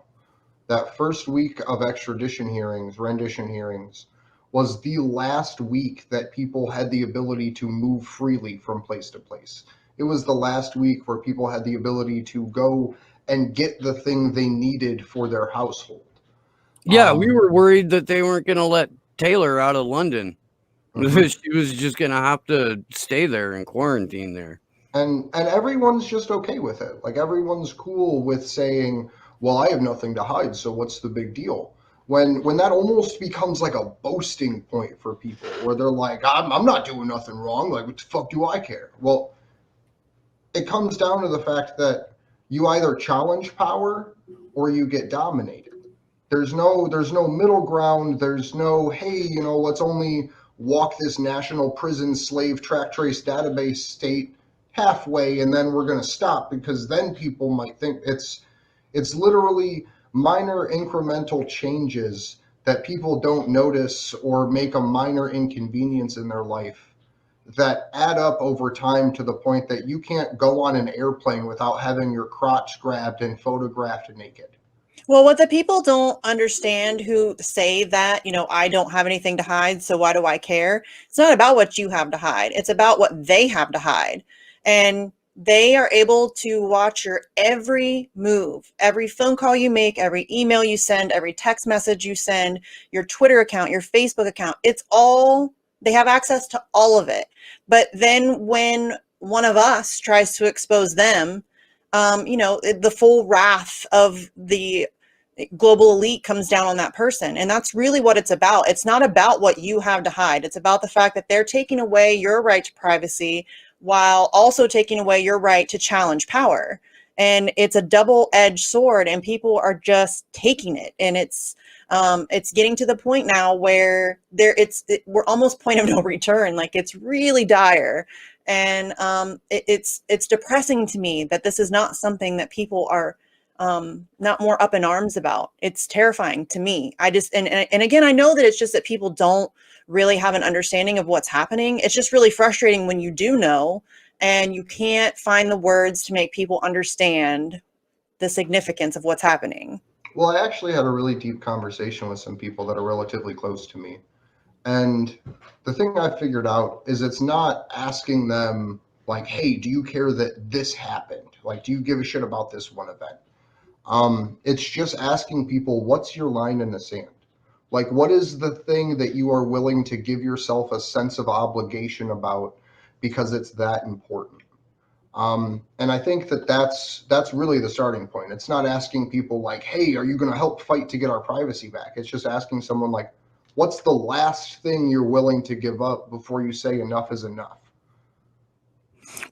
That first week of extradition hearings, rendition hearings, was the last week that people had the ability to move freely from place to place. It was the last week where people had the ability to go and get the thing they needed for their household. Yeah, we were worried that they weren't going to let Taylor out of London. Mm-hmm. She was just going to have to stay there and quarantine there. And everyone's just okay with it. Like, everyone's cool with saying, well, I have nothing to hide, so what's the big deal? When that almost becomes like a boasting point for people, where they're like, I'm not doing nothing wrong. Like, what the fuck do I care? Well, it comes down to the fact that you either challenge power or you get dominated. There's no middle ground. There's no, hey, let's only walk this national prison slave track trace database state halfway, and then we're going to stop, because then people might think it's literally minor incremental changes that people don't notice or make a minor inconvenience in their life that add up over time to the point that you can't go on an airplane without having your crotch grabbed and photographed naked. Well, what the people don't understand who say that, I don't have anything to hide, so why do I care? It's not about what you have to hide. It's about what they have to hide. And they are able to watch your every move, every phone call you make, every email you send, every text message you send, your Twitter account, your Facebook account. They have access to all of it. But then when one of us tries to expose them, the full wrath of the global elite comes down on that person. And that's really what it's about. It's not about what you have to hide. It's about the fact that they're taking away your right to privacy while also taking away your right to challenge power. And it's a double-edged sword, and people are just taking it. And it's getting to the point now where we're almost point of no return. Like, it's really dire. And it's depressing to me that this is not something that people are not more up in arms about. It's terrifying to me. And again, I know that it's just that people don't really have an understanding of what's happening. It's just really frustrating when you do know and you can't find the words to make people understand the significance of what's happening. Well, I actually had a really deep conversation with some people that are relatively close to me. And the thing I figured out is it's not asking them, like, hey, do you care that this happened? Like, do you give a shit about this one event? It's just asking people, what's your line in the sand? Like, what is the thing that you are willing to give yourself a sense of obligation about because it's that important? And I think that that's really the starting point. It's not asking people like, hey, are you going to help fight to get our privacy back? It's just asking someone like, what's the last thing you're willing to give up before you say enough is enough?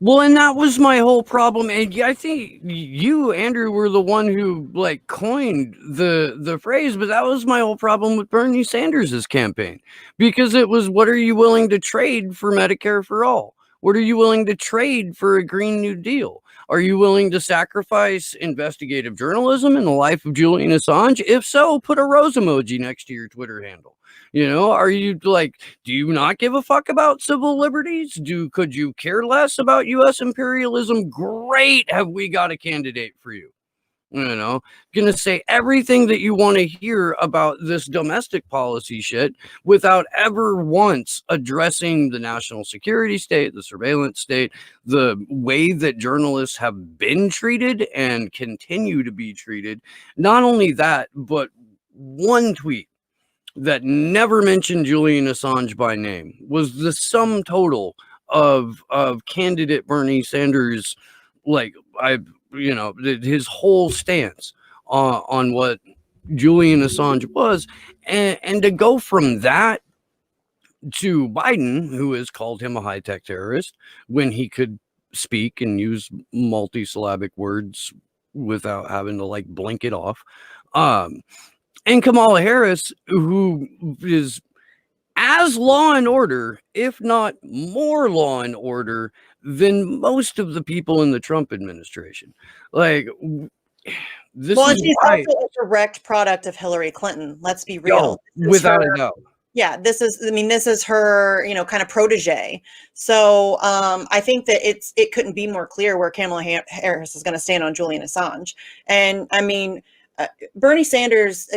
Well, and that was my whole problem. And I think you, Andrew, were the one who like coined the phrase, but that was my whole problem with Bernie Sanders' campaign, because it was, what are you willing to trade for Medicare for all? What are you willing to trade for a Green New Deal? Are you willing to sacrifice investigative journalism in the life of Julian Assange? If so, put a rose emoji next to your Twitter handle. You know, are you like, do you not give a fuck about civil liberties? Could you care less about U.S. imperialism? Great. Have we got a candidate for you? You know, gonna say everything that you want to hear about this domestic policy shit without ever once addressing the national security state, the surveillance state, the way that journalists have been treated and continue to be treated. Not only that, but one tweet that never mentioned Julian Assange by name was the sum total of candidate Bernie Sanders, like his whole stance on what Julian Assange was, and to go from that to Biden, who has called him a high-tech terrorist when he could speak and use multisyllabic words without having to like blink it off. And Kamala Harris, who is as law and order, if not more law and order than most of the people in the Trump administration. Like, this Well, is she's why, also a direct product of Hillary Clinton. Let's be real. without a doubt. Yeah, this is her, kind of protege. So I think that it couldn't be more clear where Kamala Harris is going to stand on Julian Assange. And I mean, Bernie Sanders,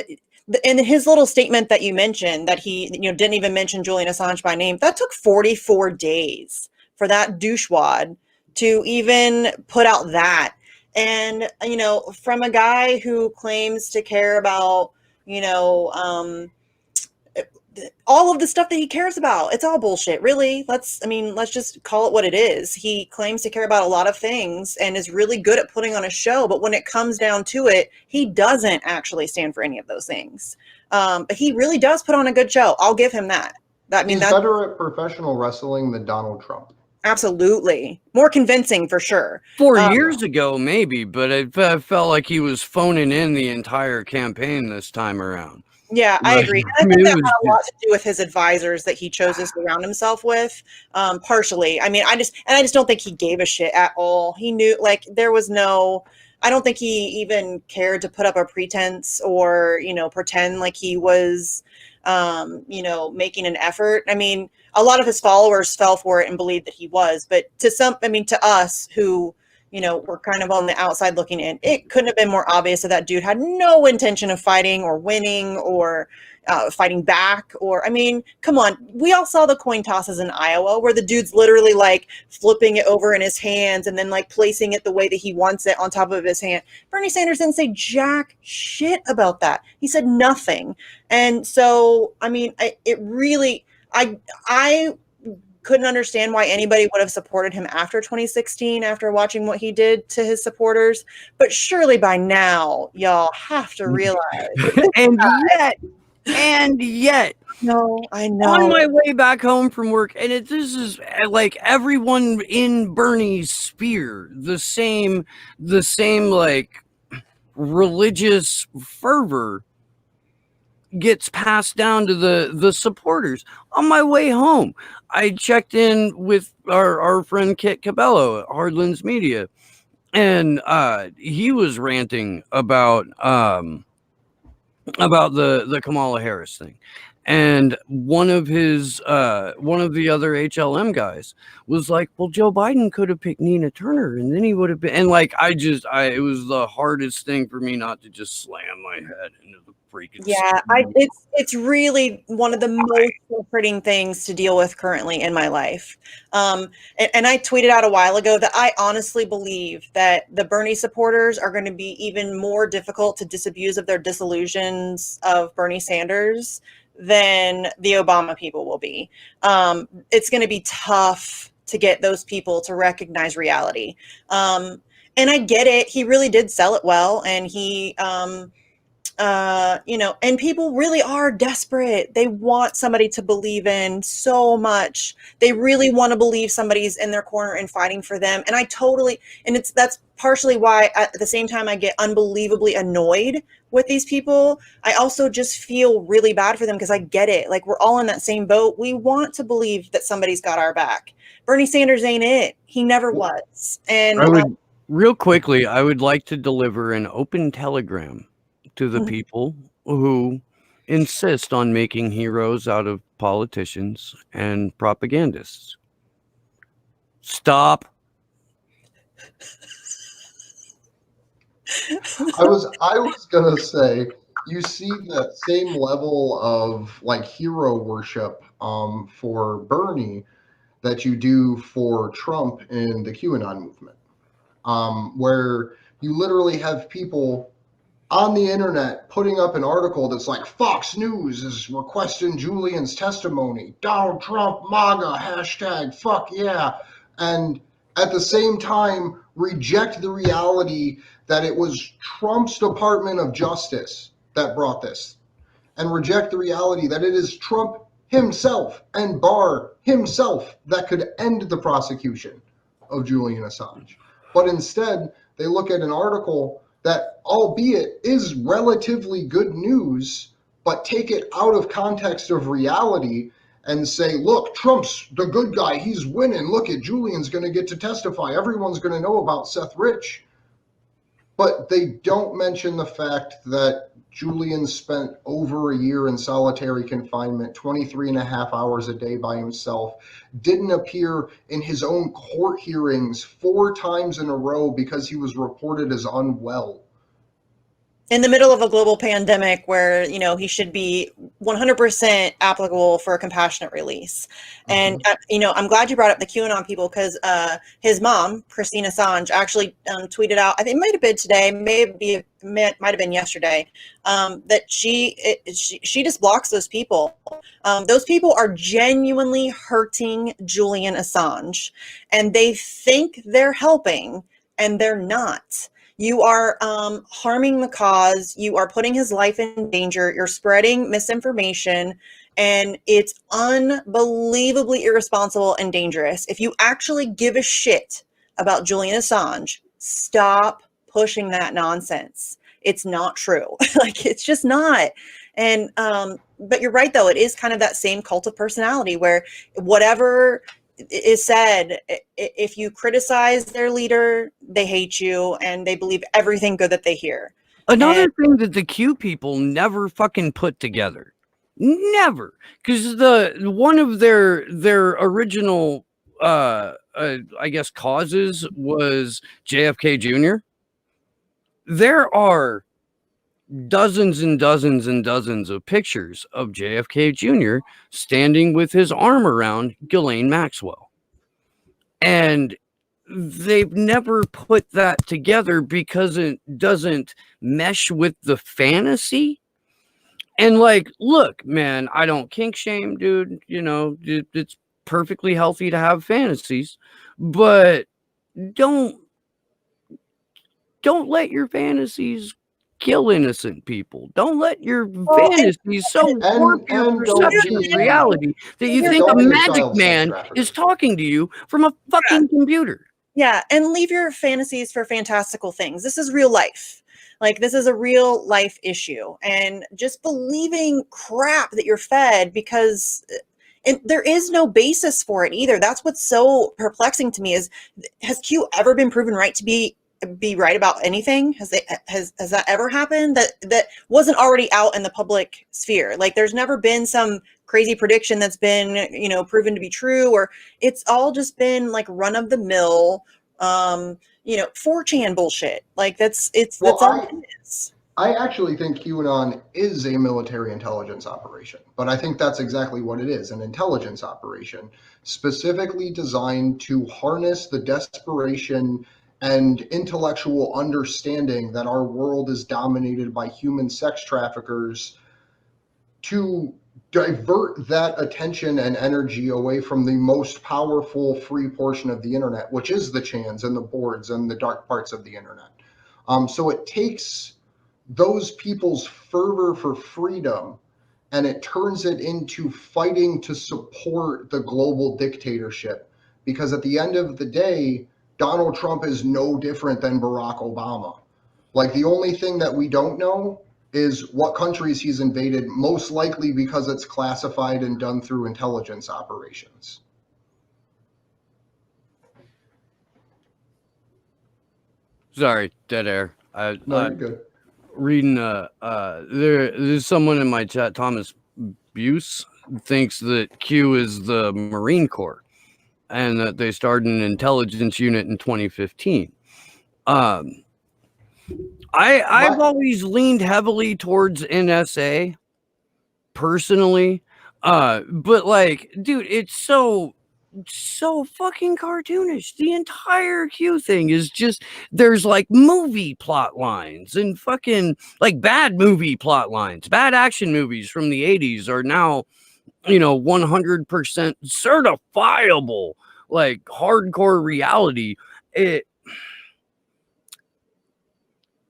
in his little statement that you mentioned, that he didn't even mention Julian Assange by name, that took 44 days for that douchewad to even put out that. And from a guy who claims to care about all of the stuff that he cares about, it's all bullshit, really. Let's just call it what it is. He claims to care about a lot of things and is really good at putting on a show, but when it comes down to it, he doesn't actually stand for any of those things. But he really does put on a good show. I'll give him that. He's better at professional wrestling than Donald Trump. Absolutely. More convincing for sure. 4 years ago, maybe, but it felt like he was phoning in the entire campaign this time around. Yeah, I agree. And I think that had a lot to do with his advisors that he chose to surround himself with. Partially. I mean, I just don't think he gave a shit at all. He knew, I don't think he even cared to put up a pretense or, pretend like he was, making an effort. I mean, a lot of his followers fell for it and believed that he was, but to us who, we're kind of on the outside looking in, it couldn't have been more obvious that that dude had no intention of fighting or winning or fighting back. Or, I mean, come on. We all saw the coin tosses in Iowa where the dude's literally like flipping it over in his hands and then like placing it the way that he wants it on top of his hand. Bernie Sanders didn't say jack shit about that. He said nothing. And so, I mean, I couldn't understand why anybody would have supported him after 2016, after watching what he did to his supporters. But surely by now, y'all have to realize. and yet, no, I know. On my way back home from work, and this is like everyone in Bernie's sphere, the same like religious fervor gets passed down to the supporters. On my way home, I checked in with our friend Kit Cabello at Hardlands Media, and he was ranting about the Kamala Harris thing. And one of the other HLM guys was like, well, Joe Biden could have picked Nina Turner and then he would have been, and like, it was the hardest thing for me not to just slam my head into the freaking it's really one of the most frustrating things to deal with currently in my life. And I tweeted out a while ago that I honestly believe that the Bernie supporters are going to be even more difficult to disabuse of their disillusions of Bernie Sanders than the Obama people will be. It's going to be tough to get those people to recognize reality. And I get it. He really did sell it well. And he, and people really are desperate. They want somebody to believe in so much. They really want to believe somebody's in their corner and fighting for them. And that's partially why at the same time I get unbelievably annoyed with these people. I also just feel really bad for them because I get it. Like, we're all in that same boat. We want to believe that somebody's got our back. Bernie Sanders ain't it. He never was. And real quickly, I would like to deliver an open telegram to the people who insist on making heroes out of politicians and propagandists. Stop. I was gonna say, you see that same level of like hero worship for Bernie that you do for Trump in the QAnon movement, where you literally have people on the internet putting up an article that's like, Fox News is requesting Julian's testimony, Donald Trump, MAGA, hashtag, fuck yeah. And at the same time, reject the reality that it was Trump's Department of Justice that brought this, and reject the reality that it is Trump himself and Barr himself that could end the prosecution of Julian Assange. But instead, they look at an article that, albeit is relatively good news, but take it out of context of reality and say, look, Trump's the good guy, he's winning, look at Julian's going to get to testify, everyone's going to know about Seth Rich. But they don't mention the fact that Julian spent over a year in solitary confinement, 23 and a half hours a day by himself, didn't appear in his own court hearings 4 times in a row because he was reported as unwell. In the middle of a global pandemic where, he should be 100% applicable for a compassionate release. And, I'm glad you brought up the QAnon people because his mom, Christine Assange, actually tweeted out, I think it might have been today, might have been yesterday, that she just blocks those people. Those people are genuinely hurting Julian Assange, and they think they're helping, and they're not. You are harming the cause. You are putting his life in danger. You're spreading misinformation, and it's unbelievably irresponsible and dangerous. If you actually give a shit about Julian Assange, stop pushing that nonsense. It's not true. Like, it's just not. And but you're right, though. It is kind of that same cult of personality where whatever is said, if you criticize their leader, they hate you and they believe everything good that they hear. Another thing that the Q people never fucking put together, never, because one of their original I guess causes was JFK Jr. There are dozens and dozens and dozens of pictures of JFK Jr. standing with his arm around Ghislaine Maxwell. And they've never put that together because it doesn't mesh with the fantasy. And like, look, man, I don't kink shame, dude. It's perfectly healthy to have fantasies, but don't let your fantasies kill innocent people. Don't let your fantasies warp your perception of reality that you think a magic man is talking to you from a fucking computer. Yeah, and leave your fantasies for fantastical things. This is real life. Like, this is a real life issue. And just believing crap that you're fed because there is no basis for it either. That's what's so perplexing to me is, has Q ever been proven right to be right about anything? Has that ever happened that wasn't already out in the public sphere? Like, there's never been some crazy prediction that's been proven to be true, or it's all just been like run of the mill 4chan bullshit. Like, that's all it is. I actually think QAnon is a military intelligence operation, but I think that's exactly what it is, an intelligence operation specifically designed to harness the desperation and intellectual understanding that our world is dominated by human sex traffickers to divert that attention and energy away from the most powerful free portion of the internet, which is the chans and the boards and the dark parts of the internet. So it takes those people's fervor for freedom and it turns it into fighting to support the global dictatorship. Because at the end of the day, Donald Trump is no different than Barack Obama. Like, the only thing that we don't know is what countries he's invaded, most likely because it's classified and done through intelligence operations. Sorry, dead air. No, you're good. Reading there's someone in my chat, Thomas Buse, thinks that Q is the Marine Corps and that they started an intelligence unit in 2015. I've always leaned heavily towards NSA personally, but like, dude, it's so fucking cartoonish. The entire Q thing is just, there's like movie plot lines and fucking like bad movie plot lines. Bad action movies from the 80s are now, 100% certifiable, like hardcore reality. It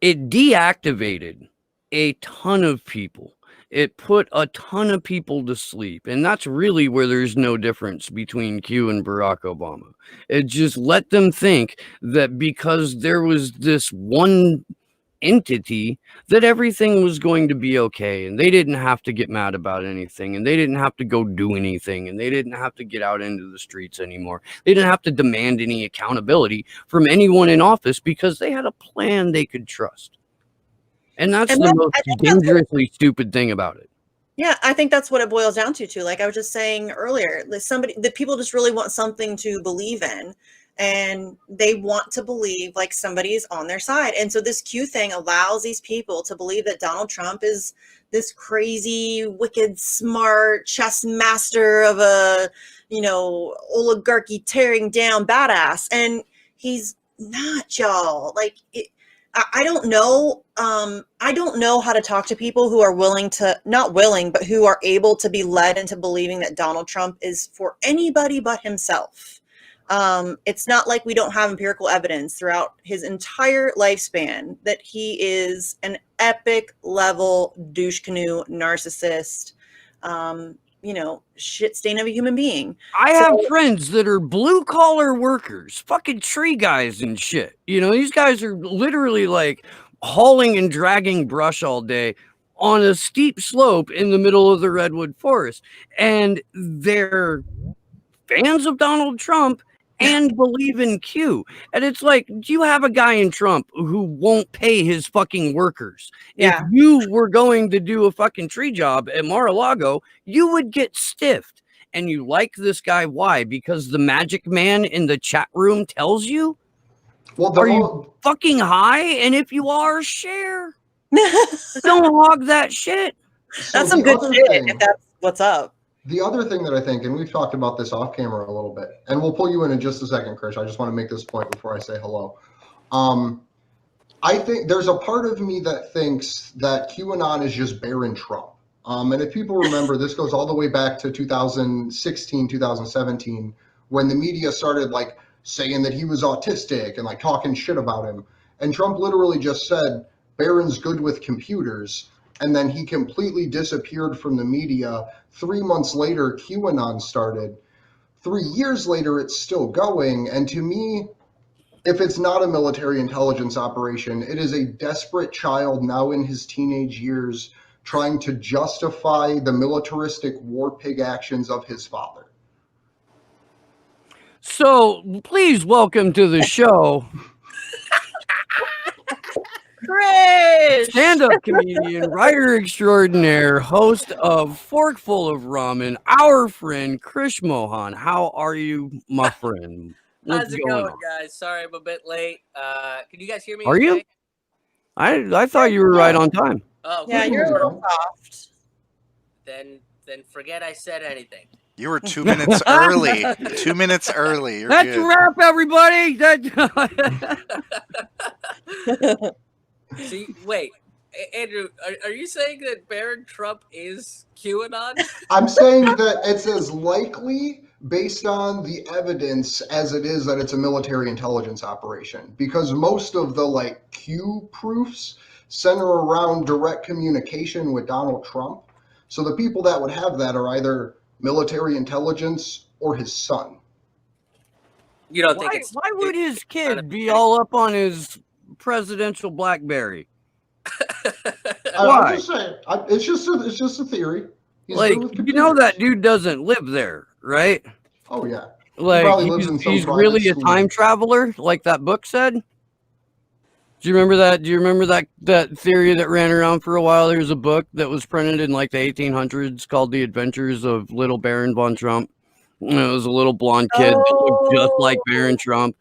deactivated a ton of people. It put a ton of people to sleep. And that's really where there's no difference between Q and Barack Obama. It just let them think that because there was this one entity that everything was going to be okay. And they didn't have to get mad about anything. And they didn't have to go do anything. And they didn't have to get out into the streets anymore. They didn't have to demand any accountability from anyone in office because they had a plan they could trust. And that's the most dangerously stupid thing about it. Yeah, I think that's what it boils down to, too. Like I was just saying earlier, the people just really want something to believe in, and they want to believe like somebody's on their side. And so this Q thing allows these people to believe that Donald Trump is this crazy, wicked, smart chess master of a, oligarchy tearing down badass. And he's not, y'all. Like, I don't know. I don't know how to talk to people who are not willing, but who are able to be led into believing that Donald Trump is for anybody but himself. It's not like we don't have empirical evidence throughout his entire lifespan that he is an epic level douche canoe narcissist, shit stain of a human being. I have friends that are blue collar workers, fucking tree guys and shit. These guys are literally like hauling and dragging brush all day on a steep slope in the middle of the redwood forest. And they're fans of Donald Trump and believe in Q. And it's like, do you have a guy in Trump who won't pay his fucking workers? Yeah. If you were going to do a fucking tree job at Mar-a-Lago, you would get stiffed. And you like this guy. Why? Because the magic man in the chat room tells you? Well, are you fucking high? And if you are, share. Don't hog that shit. That's some good shit, if that's what's up. The other thing that I think, and we've talked about this off camera a little bit, and we'll pull you in just a second, Krish. I just want to make this point before I say hello. I think there's a part of me that thinks that QAnon is just Barron Trump. And if people remember, this goes all the way back to 2016, 2017, when the media started like saying that he was autistic and like talking shit about him. And Trump literally just said, Barron's good with computers. And then he completely disappeared from the media. 3 months later, QAnon started. 3 years later, it's still going. And to me, if it's not a military intelligence operation, it is a desperate child now in his teenage years trying to justify the militaristic war pig actions of his father. So please welcome to the show, Krish! stand-up comedian, writer extraordinaire, host of Forkful of Ramen, our friend Krish Mohan. How are you, my friend? How's it going, guys? Sorry I'm a bit late. Can you guys hear me? Are you? I thought you were right on time. Oh, Yeah, you're a little soft. Then forget I said anything. You were 2 minutes early. 2 minutes early. You're That's good. a wrap, everybody. See, wait. Andrew, are you saying that Barron Trump is QAnon? I'm saying that it's as likely based on the evidence as it is that it's a military intelligence operation, because most of the like Q proofs center around direct communication with Donald Trump. So the people that would have that are either military intelligence or his son. You don't think it's Why would his kind kid of- be all up on his presidential BlackBerry? I'm Why? just saying, it's just a theory. He's Like, good with you know that computers. dude doesn't live there, right? Oh yeah. Like probably lives in some he's private really a school. time traveler, like that book said. Do you remember that? Do you remember that theory that ran around for a while? There was a book that was printed in like the 1800s called The Adventures of Little Baron von Trump. And it was a little blonde kid that looked just like Baron Trump.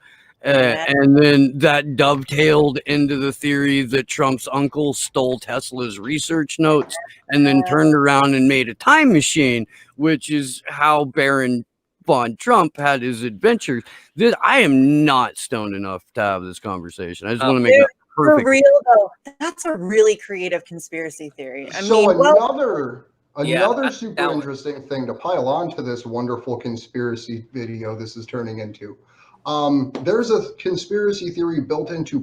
Yeah. And then that dovetailed into the theory that Trump's uncle stole Tesla's research notes and then turned around and made a time machine, which is how Baron von Trump had his adventures. I am not stoned enough to have this conversation. I just want to make that For perfect. real though, that's a really creative conspiracy theory. I So mean, well, another Yeah, super that one. interesting thing to pile on to this wonderful conspiracy video this is turning into. There's a conspiracy theory built into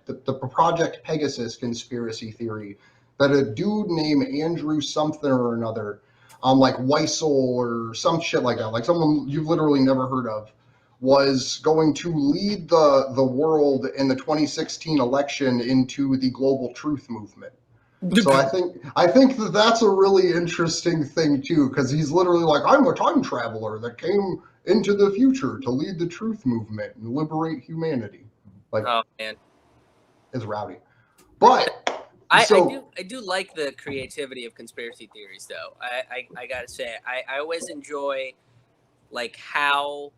the Project Pegasus conspiracy theory that a dude named Andrew something or another, like Weissel or some shit like that, like someone you've literally never heard of, was going to lead the world in the 2016 election into the global truth movement. So I think that that's a really interesting thing too, because he's literally like, I'm a time traveler that came into the future to lead the truth movement and liberate humanity. Like, Oh man, it's rowdy. But I so do like the creativity of conspiracy theories, though. I gotta say, I always enjoy like how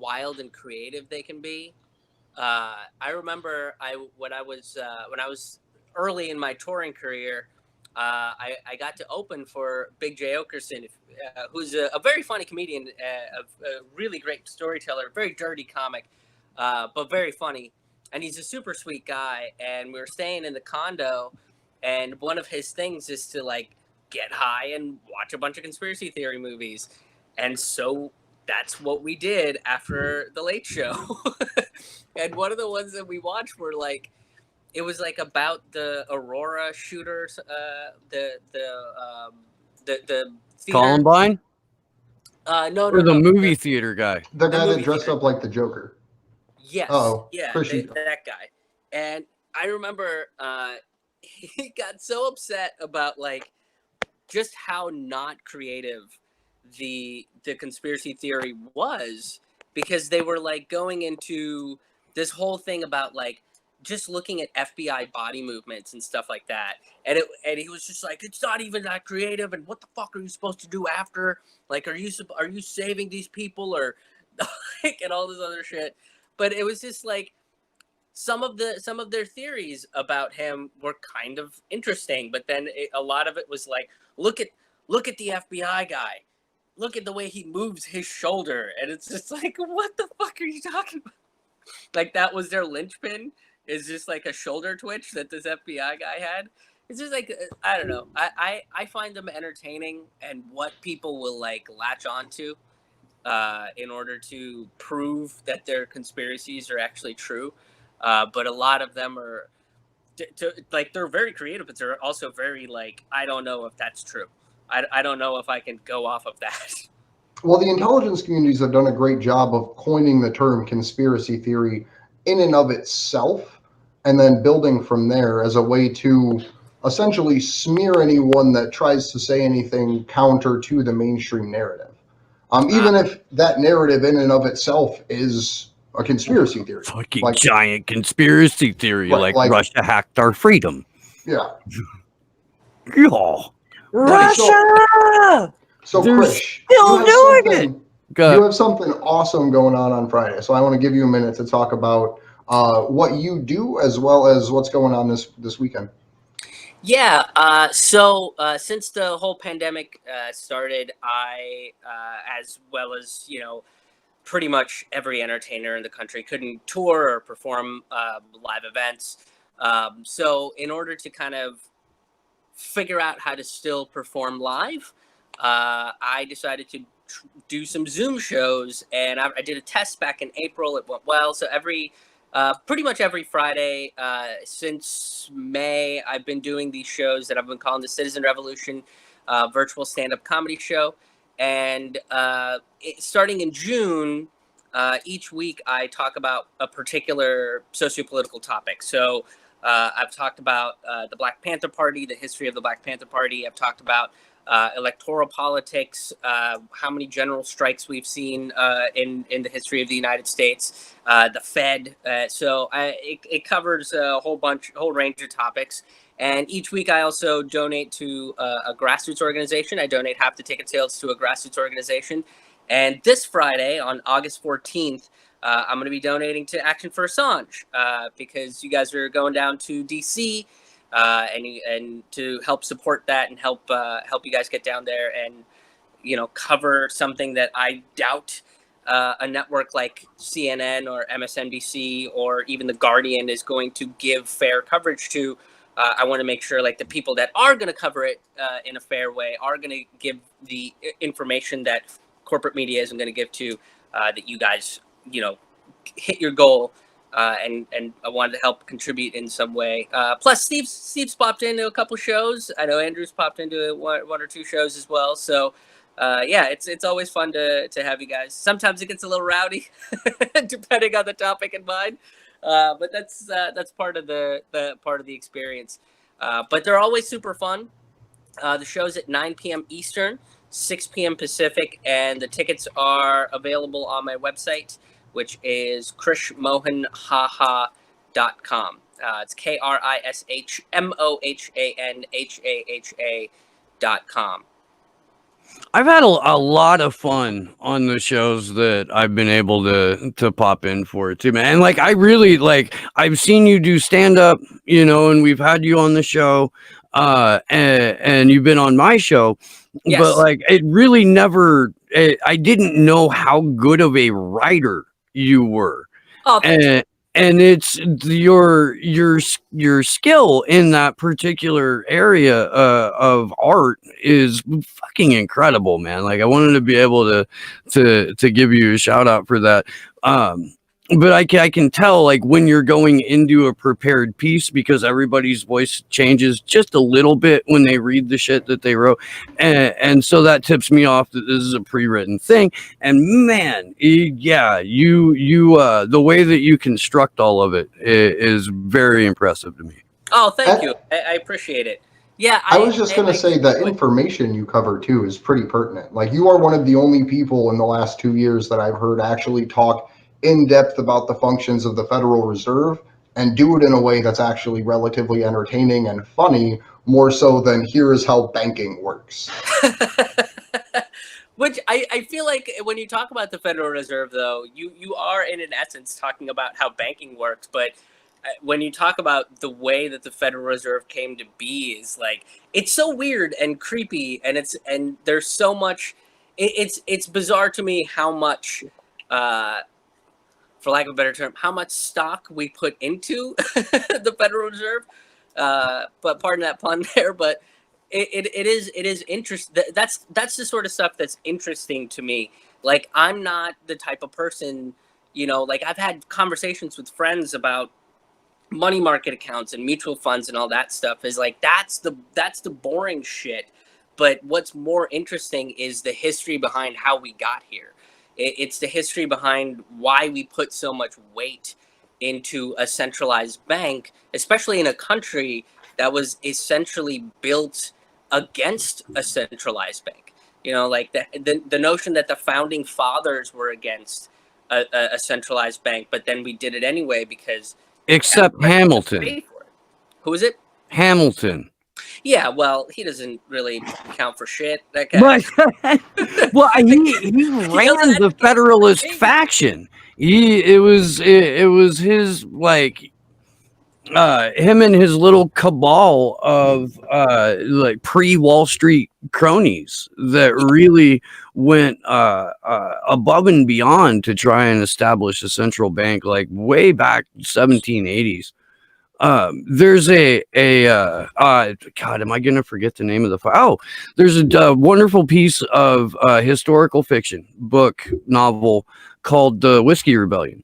wild and creative they can be. I remember when I was early in my touring career, I got to open for Big J Okerson, who's a very funny comedian, a really great storyteller, very dirty comic, but very funny. And he's a super sweet guy. And we were staying in the condo, and one of his things is to like get high and watch a bunch of conspiracy theory movies. And so that's what we did after the Late Show. And one of the ones that we watched were like, it was like about the Aurora shooters, the theater. Columbine No, or the movie theater guy. the guy movie that dressed theater. up like the Joker. Yes. Oh, Yeah, Krish. that guy. And I remember he got so upset about like just how not creative the conspiracy theory was, because they were like going into this whole thing about like just looking at FBI body movements and stuff like that. And he was just like, it's not even that creative, and what the fuck are you supposed to do after? Like, are you saving these people, or like, and all this other shit. But it was just like some of their theories about him were kind of interesting, but then a lot of it was like, look at the FBI guy, look at the way he moves his shoulder, and it's just like, what the fuck are you talking about? Like, that was their linchpin, is just like a shoulder twitch that this FBI guy had. It's just like, I don't know. I find them entertaining, and what people will like latch onto in order to prove that their conspiracies are actually true. But a lot of them are like, they're very creative, but they're also very like, I don't know if that's true. I don't know if I can go off of that. Well, the intelligence communities have done a great job of coining the term conspiracy theory in and of itself, and then building from there as a way to essentially smear anyone that tries to say anything counter to the mainstream narrative. Even if that narrative in and of itself is a conspiracy theory. Fucking Like, giant conspiracy theory, Right, like like- Russia hacked our freedom. yeah. Yeah. Russia! So, They're Krish, still doing something, Go. you have something awesome going on Friday. So I want to give you a minute to talk about what you do as well as what's going on this weekend. Yeah. So since the whole pandemic started, I, as well as, pretty much every entertainer in the country, couldn't tour or perform live events. So in order to kind of figure out how to still perform live, I decided to do some Zoom shows, and I did a test back in April. It went well. So pretty much every Friday since May, I've been doing these shows that I've been calling the Citizen Revolution virtual stand-up comedy show. And starting in June, each week I talk about a particular sociopolitical topic. So I've talked about the Black Panther Party, the history of the Black Panther Party. I've talked about electoral politics, how many general strikes we've seen in the history of the United States, the Fed. It covers a whole range of topics. And each week I also donate to a grassroots organization. I donate half the ticket sales to a grassroots organization. And this Friday, on August 14th, I'm going to be donating to Action for Assange because you guys are going down to DC and to help support that and help you guys get down there and, cover something that I doubt a network like CNN or MSNBC or even The Guardian is going to give fair coverage to. I want to make sure like the people that are going to cover it in a fair way are going to give the information that corporate media isn't going to give to that you guys, hit your goal. And I wanted to help contribute in some way. Plus, Steve's popped into a couple shows. I know Andrew's popped into one or two shows as well. So, it's always fun to have you guys. Sometimes it gets a little rowdy, depending on the topic in mind. But that's part of the experience. But they're always super fun. The show's at 9 p.m. Eastern, 6 p.m. Pacific, and the tickets are available on my website, which is krishmohanhaha.com. It's KRISHMOHANHAHA.com. I've had a lot of fun on the shows that I've been able to pop in for too, man. And like, I really I've seen you do stand up, and we've had you on the show, and you've been on my show, Yes. But like, it really I didn't know how good of a writer you were. Oh, thank you. And it's your skill in that particular area of art is fucking incredible, man. Like, I wanted to be able to give you a shout out for that. But I can tell, like, when you're going into a prepared piece, because everybody's voice changes just a little bit when they read the shit that they wrote. And so that tips me off that this is a pre-written thing. And man, the way that you construct all of it is very impressive to me. Oh, thank you. I appreciate it. Yeah. I was just going to say the information you cover too is pretty pertinent. Like, you are one of the only people in the last 2 years that I've heard actually talk in depth about the functions of the Federal Reserve and do it in a way that's actually relatively entertaining and funny, more so than here is how banking works. Which I feel like when you talk about the Federal Reserve, though, you are in essence talking about how banking works. But when you talk about the way that the Federal Reserve came to be, is like, it's so weird and creepy, and there's so much. It's bizarre to me how much. For lack of a better term, how much stock we put into the Federal Reserve. But pardon that pun there, but it is interesting. That's the sort of stuff that's interesting to me. Like, I'm not the type of person, like, I've had conversations with friends about money market accounts and mutual funds and all that stuff. Is like, that's the boring shit. But what's more interesting is the history behind how we got here. It's the history behind why we put so much weight into a centralized bank, especially in a country that was essentially built against a centralized bank. Like the notion that the founding fathers were against a centralized bank, but then we did it anyway because... Except Hamilton. Who is it? Hamilton. Yeah, well, he doesn't really count for shit. That guy. Well, he ran the Federalist faction. It was his, like, him and his little cabal of like pre-Wall Street cronies that really went above and beyond to try and establish a central bank, like way back 1780s. There's God, am I gonna forget the name of the file? Oh, there's a wonderful piece of historical fiction book novel called The Whiskey Rebellion.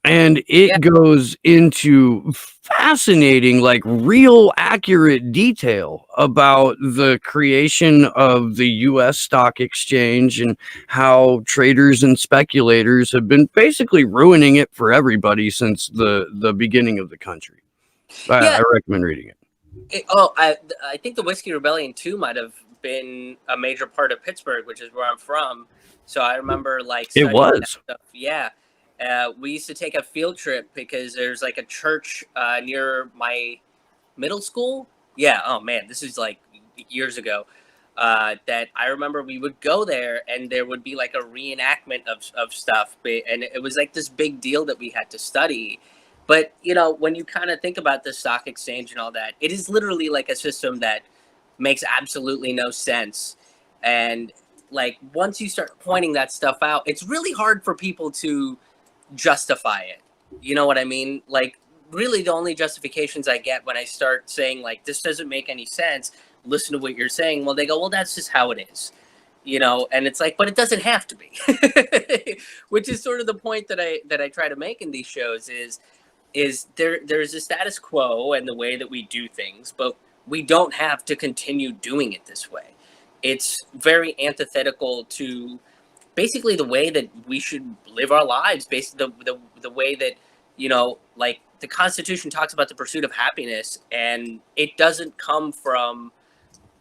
And it goes into fascinating, like real accurate detail about the creation of the US stock exchange and how traders and speculators have been basically ruining it for everybody since the beginning of the country. I recommend reading it. I think the Whiskey Rebellion too might have been a major part of Pittsburgh, which is where I'm from. So I remember like It studying was. that stuff. Yeah. We used to take a field trip because there's like a church near my middle school. Yeah. Oh man, this is like years ago. That I remember we would go there and there would be like a reenactment of stuff, and it was like this big deal that we had to study. But you know, when you kind of think about the stock exchange and all that, it is literally like a system that makes absolutely no sense. And like once you start pointing that stuff out, it's really hard for people to justify it. You know what I mean? Like really the only justifications I get when I start saying like this doesn't make any sense, listen to what you're saying, well they go, well that's just how it is. You know, and it's like, but it doesn't have to be. Which is sort of the point that I try to make in these shows is there's a status quo and the way that we do things, but we don't have to continue doing it this way. It's very antithetical to basically the way that we should live our lives, basically the way that, you know, like the Constitution talks about the pursuit of happiness, and it doesn't come from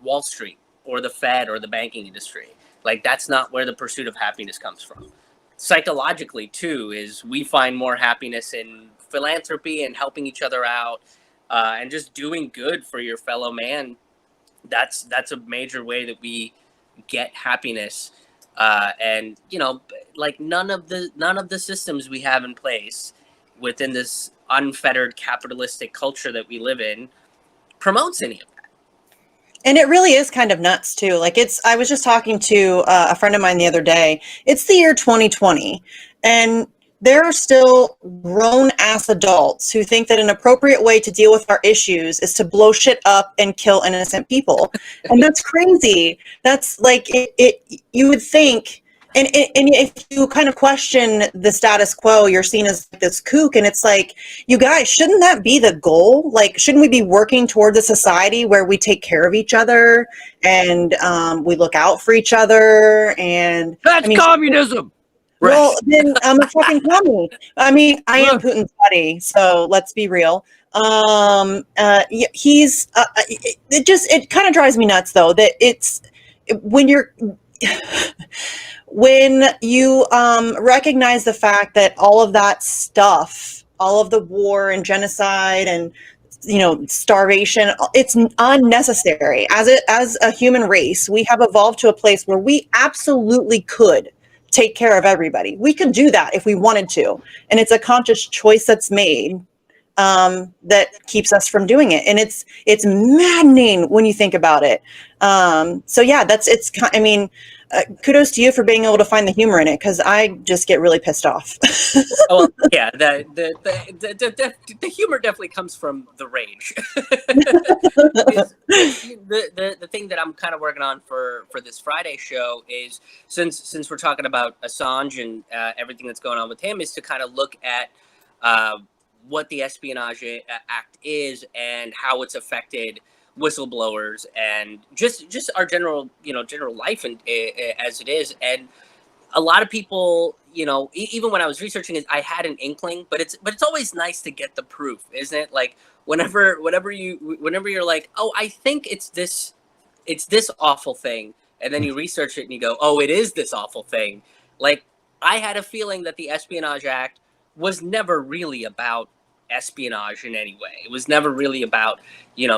Wall Street or the Fed or the banking industry. Like that's not where the pursuit of happiness comes from. Psychologically too, is we find more happiness in philanthropy and helping each other out, and just doing good for your fellow man. That's a major way that we get happiness. And you know, like none of the systems we have in place within this unfettered capitalistic culture that we live in promotes any of that. And it really is kind of nuts too. Like I was just talking to a friend of mine the other day. It's the year 2020 and there are still grown ass adults who think that an appropriate way to deal with our issues is to blow shit up and kill innocent people. And that's crazy. That's like you would think. And if you kind of question the status quo, you're seen as this kook. And it's like, you guys, shouldn't that be the goal? Like, shouldn't we be working towards a society where we take care of each other and we look out for each other? And That's communism. Well, then I'm a fucking commie. I mean, I am Putin's buddy, so let's be real. He's it kind of drives me nuts though that it's when you recognize the fact that all of that stuff, all of the war and genocide and starvation, it's unnecessary. As a human race, we have evolved to a place where we absolutely could take care of everybody. We could do that if we wanted to, and it's a conscious choice that's made that keeps us from doing it, and it's maddening when you think about it. So yeah, I mean, kudos to you for being able to find the humor in it, because I just get really pissed off. Oh yeah, the humor definitely comes from the rage. The thing that I'm kind of working on for this Friday show is, since we're talking about Assange and everything that's going on with him, is to kind of look at what the Espionage Act is and how it's affected whistleblowers and just our general life and as it is. And a lot of people, even when I was researching it, I had an inkling, but it's always nice to get the proof, isn't it? Like whenever you're like, oh, I think it's this awful thing, and then you research it and you go, oh, it is this awful thing. Like I had a feeling that the Espionage Act was never really about espionage in any way. It was never really about,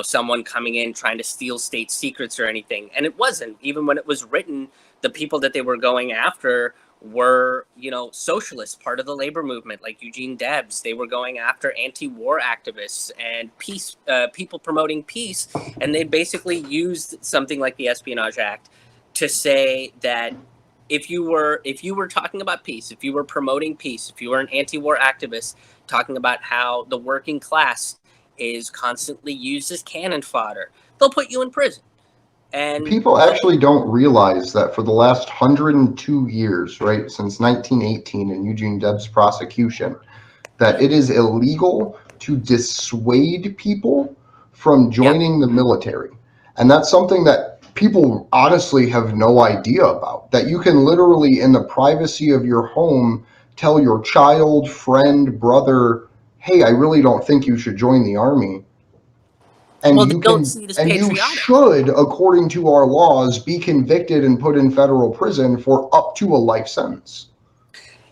someone coming in trying to steal state secrets or anything. And it wasn't. Even when it was written, the people that they were going after were, socialists, part of the labor movement, like Eugene Debs. They were going after anti-war activists and peace, people promoting peace. And they basically used something like the Espionage Act to say that if you were talking about peace, if you were promoting peace, if you were an anti-war activist talking about how the working class is constantly used as cannon fodder, they'll put you in prison. And people actually don't realize that for the last 102 years, right, since 1918 and Eugene Debs' prosecution, that it is illegal to dissuade people from joining the military. And that's something that people honestly have no idea about, that you can literally, in the privacy of your home, tell your child, friend, brother, hey, I really don't think you should join the army. And well, you they don't can, see it as and you patriotic. should, according to our laws, be convicted and put in federal prison for up to a life sentence.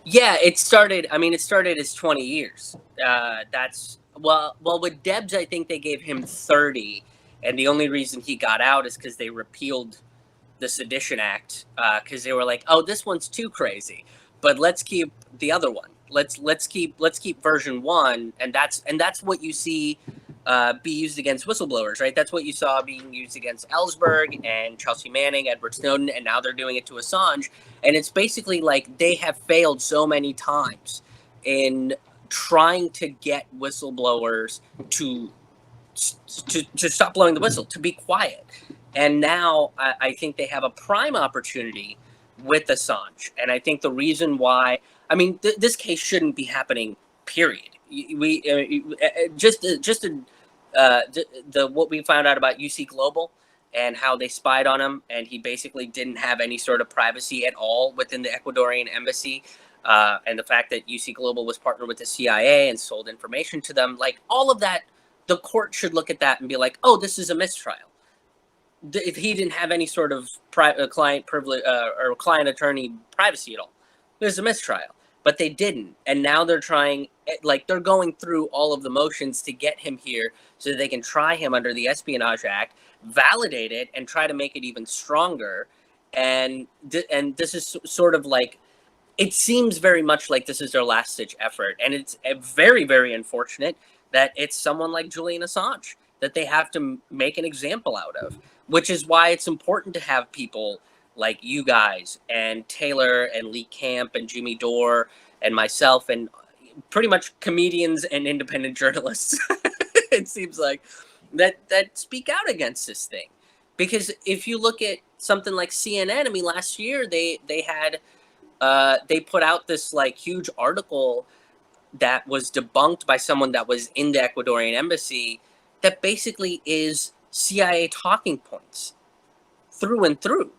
Yeah, it started as 20 years. That's well, with Debs, I think they gave him 30, and the only reason he got out is because they repealed the Sedition Act, because they were like, oh, this one's too crazy, but let's keep the other one. Let's keep version 1, and that's what you see be used against whistleblowers, right? That's what you saw being used against Ellsberg and Chelsea Manning, Edward Snowden, and now they're doing it to Assange. And it's basically like they have failed so many times in trying to get whistleblowers to stop blowing the whistle, to be quiet. And now I think they have a prime opportunity with Assange. And I think the reason why, this case shouldn't be happening, period. What we found out about UC Global and how they spied on him, and he basically didn't have any sort of privacy at all within the Ecuadorian embassy, and the fact that UC Global was partnered with the CIA and sold information to them, like all of that, the court should look at that and be like, oh, this is a mistrial. If he didn't have any sort of client privilege or client attorney privacy at all, there's a mistrial. But they didn't, and now they're trying, they're going through all of the motions to get him here so that they can try him under the Espionage Act, validate it, and try to make it even stronger. And this is sort of like, it seems very much like this is their last-ditch effort, and it's very, very unfortunate that it's someone like Julian Assange that they have to make an example out of, which is why it's important to have people like you guys and Taylor and Lee Camp and Jimmy Dore and myself and pretty much comedians and independent journalists, it seems like, that speak out against this thing. Because if you look at something like CNN, last year they had they put out this huge article that was debunked by someone that was in the Ecuadorian embassy that basically is CIA talking points through and through.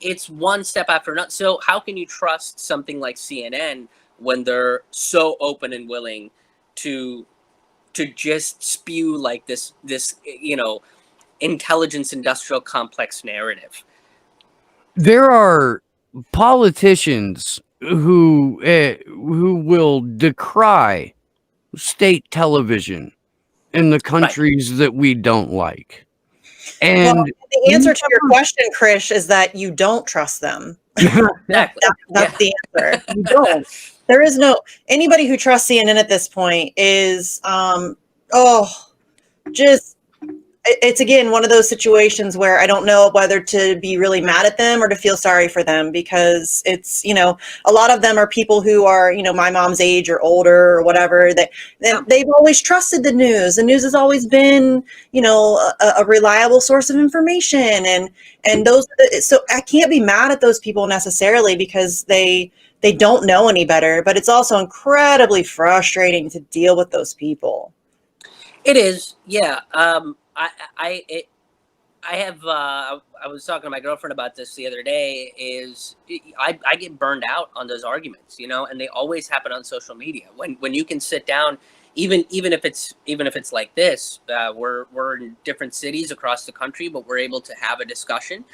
It's one step after another. So how can you trust something like CNN when they're so open and willing to just spew this intelligence industrial complex narrative? There are politicians who will decry state television in the countries that we don't like. And well, the answer to your question, Krish, is that you don't trust them. Exactly. That's the answer. You don't. There is anybody who trusts CNN at this point is it's again one of those situations where I don't know whether to be really mad at them or to feel sorry for them, because it's, a lot of them are people who are, my mom's age or older or whatever, that they've always trusted the news. The news has always been, a reliable source of information, and those, so I can't be mad at those people necessarily because they don't know any better, but it's also incredibly frustrating to deal with those people. It is. Yeah. I was talking to my girlfriend about this the other day. I get burned out on those arguments, and they always happen on social media. When you can sit down, even if it's like this, we're in different cities across the country, but we're able to have a discussion.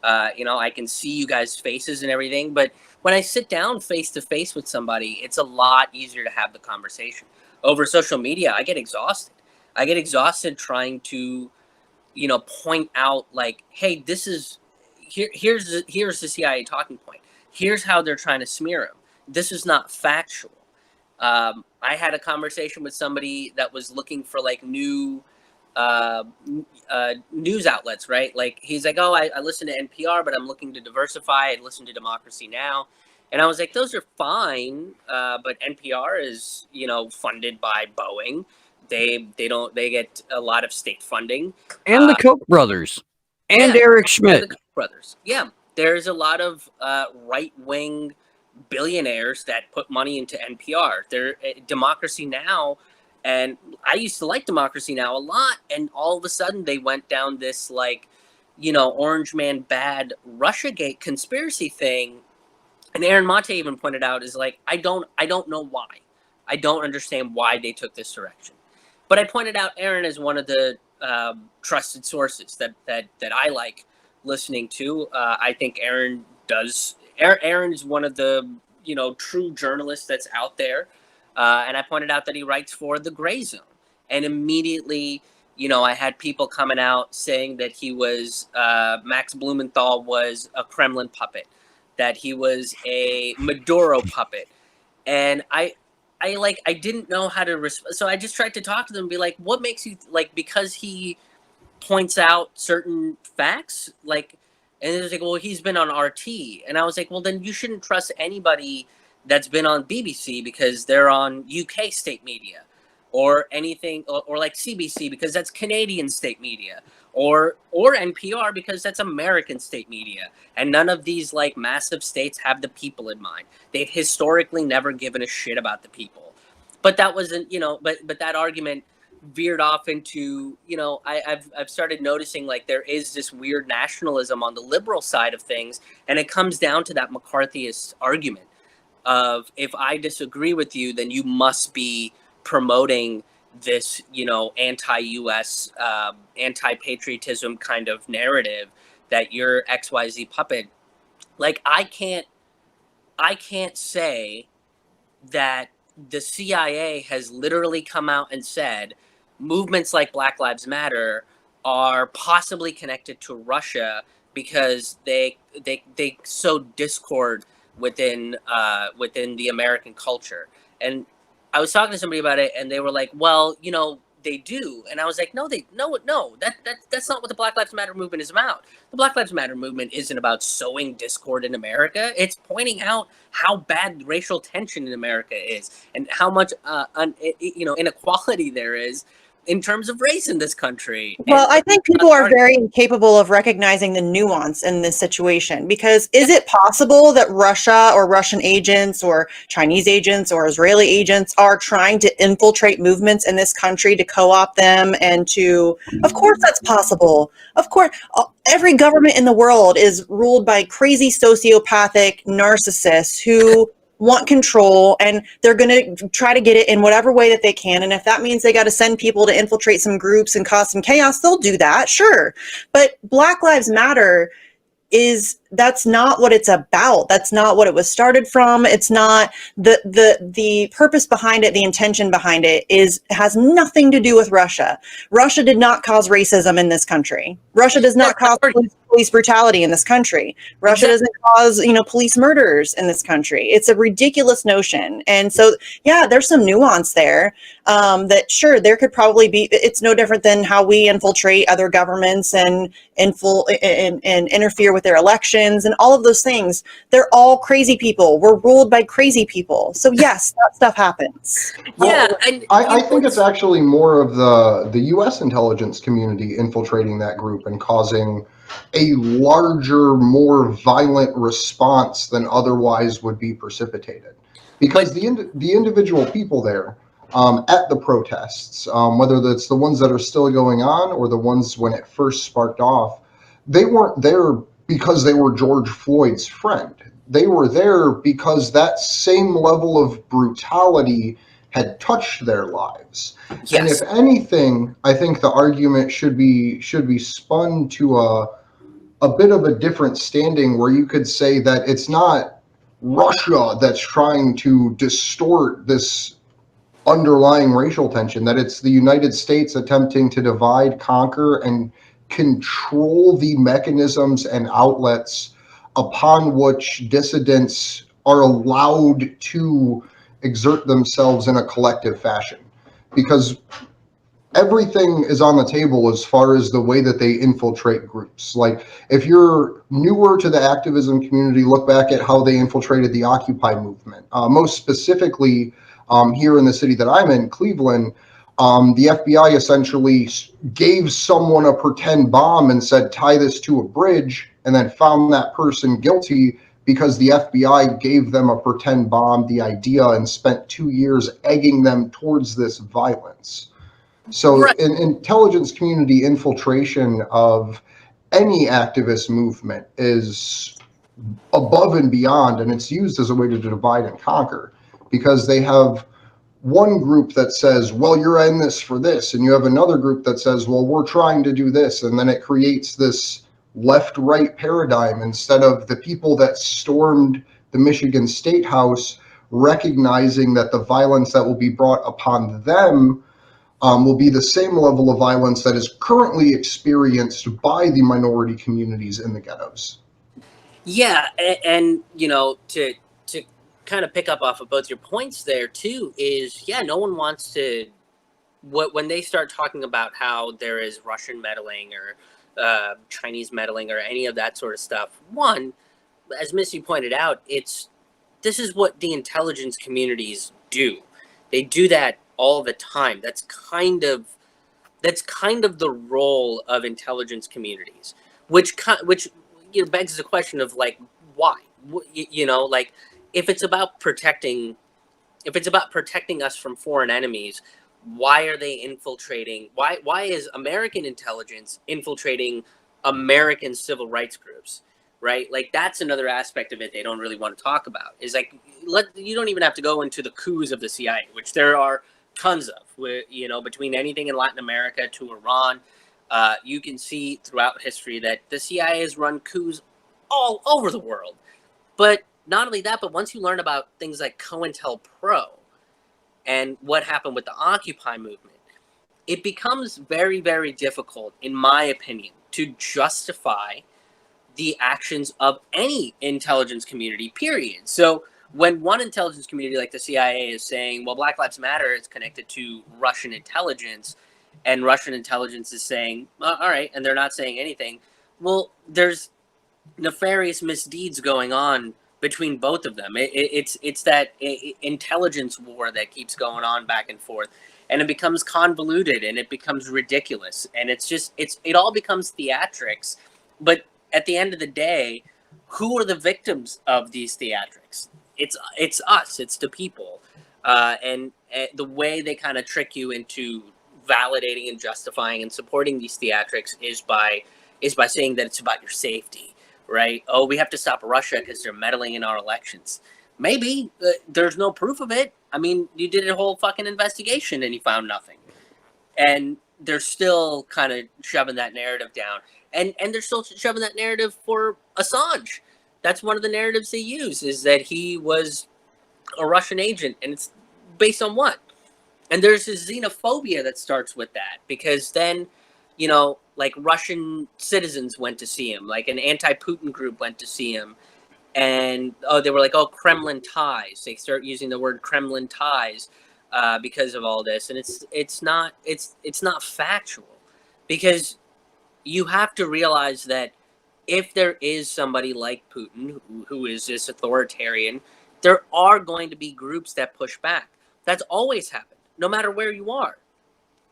I can see you guys' faces and everything, but when I sit down face to face with somebody, it's a lot easier to have the conversation. Over social media, I get exhausted. Trying to, point out hey, this is here's the CIA talking point. Here's how they're trying to smear him. This is not factual. I had a conversation with somebody that was looking for new news outlets, right? Like he's like, oh, I listen to NPR, but I'm looking to diversify. I listen to Democracy Now, and I was like, those are fine, but NPR is, you know, funded by Boeing. They get a lot of state funding, And the Koch brothers and yeah, Eric the Schmidt. Koch brothers. Yeah, there's a lot of right wing billionaires that put money into NPR. They're Democracy Now. And I used to like Democracy Now a lot, and all of a sudden they went down this, like, you know, Orange Man bad Russiagate conspiracy thing. And Aaron Mate even pointed out is like, I don't know why. I don't understand why they took this direction. But I pointed out Aaron is one of the trusted sources that I like listening to. I think Aaron does. Aaron is one of the, you know, true journalists that's out there. And I pointed out that he writes for the Gray Zone. And immediately, you know, I had people coming out saying that he was, Max Blumenthal was a Kremlin puppet, that he was a Maduro puppet. And I didn't know how to so I just tried to talk to them and be like, what makes you, like, because he points out certain facts, like, and it was like, well, he's been on RT. And I was like, well, then you shouldn't trust anybody that's been on BBC because they're on UK state media, or anything, or like CBC because that's Canadian state media, or NPR because that's American state media. And none of these, like, massive states have the people in mind. They've historically never given a shit about the people. But that wasn't, you know, but that argument veered off into, you know, I've started noticing, like, there is this weird nationalism on the liberal side of things, and it comes down to that McCarthyist argument of, if I disagree with you, then you must be promoting this, you know, anti-US, anti-patriotism kind of narrative that you're XYZ puppet. Like, I can't say that the CIA has literally come out and said movements like Black Lives Matter are possibly connected to Russia because they sow discord within the American culture. And I was talking to somebody about it, and they were like, well, you know, they do. And I was like, no, that's not what the Black Lives Matter movement is about. The Black Lives Matter movement isn't about sowing discord in America. It's pointing out how bad racial tension in America is, and how much you know, inequality there is in terms of race in this country. Well, And I think people are very incapable of recognizing the nuance in this situation, because is it possible that Russia or Russian agents or Chinese agents or Israeli agents are trying to infiltrate movements in this country to co-opt them and to, of course that's possible. Of course, every government in the world is ruled by crazy sociopathic narcissists who want control, and they're going to try to get it in whatever way that they can. And if that means they got to send people to infiltrate some groups and cause some chaos, they'll do that, sure. But Black Lives Matter that's not what it's about. That's not what it was started from. It's not the purpose behind it. The intention behind it has nothing to do with Russia. Russia did not cause racism in this country. Russia does not cause police brutality in this country. Russia doesn't cause, you know, police murders in this country. It's a ridiculous notion. And so, yeah, there's some nuance there, that sure, there could probably be. It's no different than how we infiltrate other governments and interfere with their elections and all of those things. They're all crazy people. We're ruled by crazy people. So yes, that stuff happens. yeah, and I think it's actually more of the U.S. intelligence community infiltrating that group and causing a larger, more violent response than otherwise would be precipitated. Because the individual people there at the protests, whether that's the ones that are still going on or the ones when it first sparked off, they weren't there because they were George Floyd's friend. They were there because that same level of brutality had touched their lives. Yes. And if anything, I think the argument should be spun to a bit of a different standing, where you could say that it's not Russia that's trying to distort this underlying racial tension, that it's the United States attempting to divide, conquer, and control the mechanisms and outlets upon which dissidents are allowed to exert themselves in a collective fashion. Because everything is on the table as far as the way that they infiltrate groups. Like, if you're newer to the activism community, look back at how they infiltrated the Occupy movement. Most specifically, here in the city that I'm in, Cleveland, the FBI essentially gave someone a pretend bomb and said, tie this to a bridge, and then found that person guilty because the FBI gave them a pretend bomb, the idea, and spent 2 years egging them towards this violence. So Right. in intelligence community infiltration of any activist movement is above and beyond, and it's used as a way to divide and conquer, because they have one group that says, well, you're in this for this, and you have another group that says, well, we're trying to do this, and then it creates this left-right paradigm instead of the people that stormed the Michigan State House recognizing that the violence that will be brought upon them will be the same level of violence that is currently experienced by the minority communities in the ghettos. Yeah, and you know, to kind of pick up off of both your points there too, is no one wants to, when they start talking about how there is Russian meddling or Chinese meddling or any of that sort of stuff. One, as Missy pointed out, this is what the intelligence communities do. They do that all the time. That's kind of the role of intelligence communities, which begs the question of, like, why? Like, if it's about protecting us from foreign enemies, why are they infiltrating? Why is American intelligence infiltrating American civil rights groups? Right? Like, that's another aspect of it they don't really want to talk about. Is like, you don't even have to go into the coups of the CIA, which there are tons of, between anything in Latin America to Iran. You can see throughout history that the CIA has run coups all over the world. But not only that, but once you learn about things like COINTELPRO and what happened with the Occupy movement, it becomes very, very difficult, in my opinion, to justify the actions of any intelligence community, period. So when one intelligence community like the CIA is saying, well, Black Lives Matter is connected to Russian intelligence, and Russian intelligence is saying, all right, and they're not saying anything, well, there's nefarious misdeeds going on between both of them. It's that intelligence war that keeps going on back and forth, and it becomes convoluted and it becomes ridiculous, and it all becomes theatrics. But at the end of the day, who are the victims of these theatrics? It's us. It's the people, and the way they kind of trick you into validating and justifying and supporting these theatrics is by saying that it's about your safety, right? Oh, we have to stop Russia because they're meddling in our elections. Maybe there's no proof of it. I mean, you did a whole fucking investigation and you found nothing, and they're still kind of shoving that narrative down, and they're still shoving that narrative for Assange. That's one of the narratives they use, is that he was a Russian agent, and it's based on what? And there's this xenophobia that starts with that, because then, like, Russian citizens went to see him, like an anti-Putin group went to see him, and they were like, oh, Kremlin ties. They start using the word Kremlin ties because of all this, and it's not factual, because you have to realize that if there is somebody like Putin who is this authoritarian, there are going to be groups that push back. That's always happened, no matter where you are.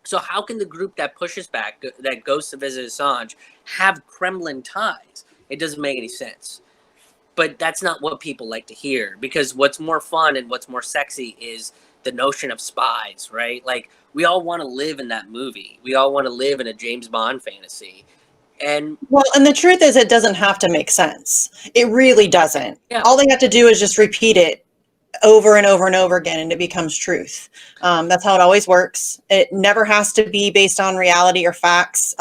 So how can the group that pushes back, that goes to visit Assange, have Kremlin ties? It doesn't make any sense. But that's not what people like to hear, because what's more fun and what's more sexy is the notion of spies, right? Like, we all want to live in that movie. We all want to live in a James Bond fantasy. And the truth is, it doesn't have to make sense. It really doesn't. Yeah. All they have to do is just repeat it over and over and over again, and it becomes truth. That's how it always works. It never has to be based on reality or facts.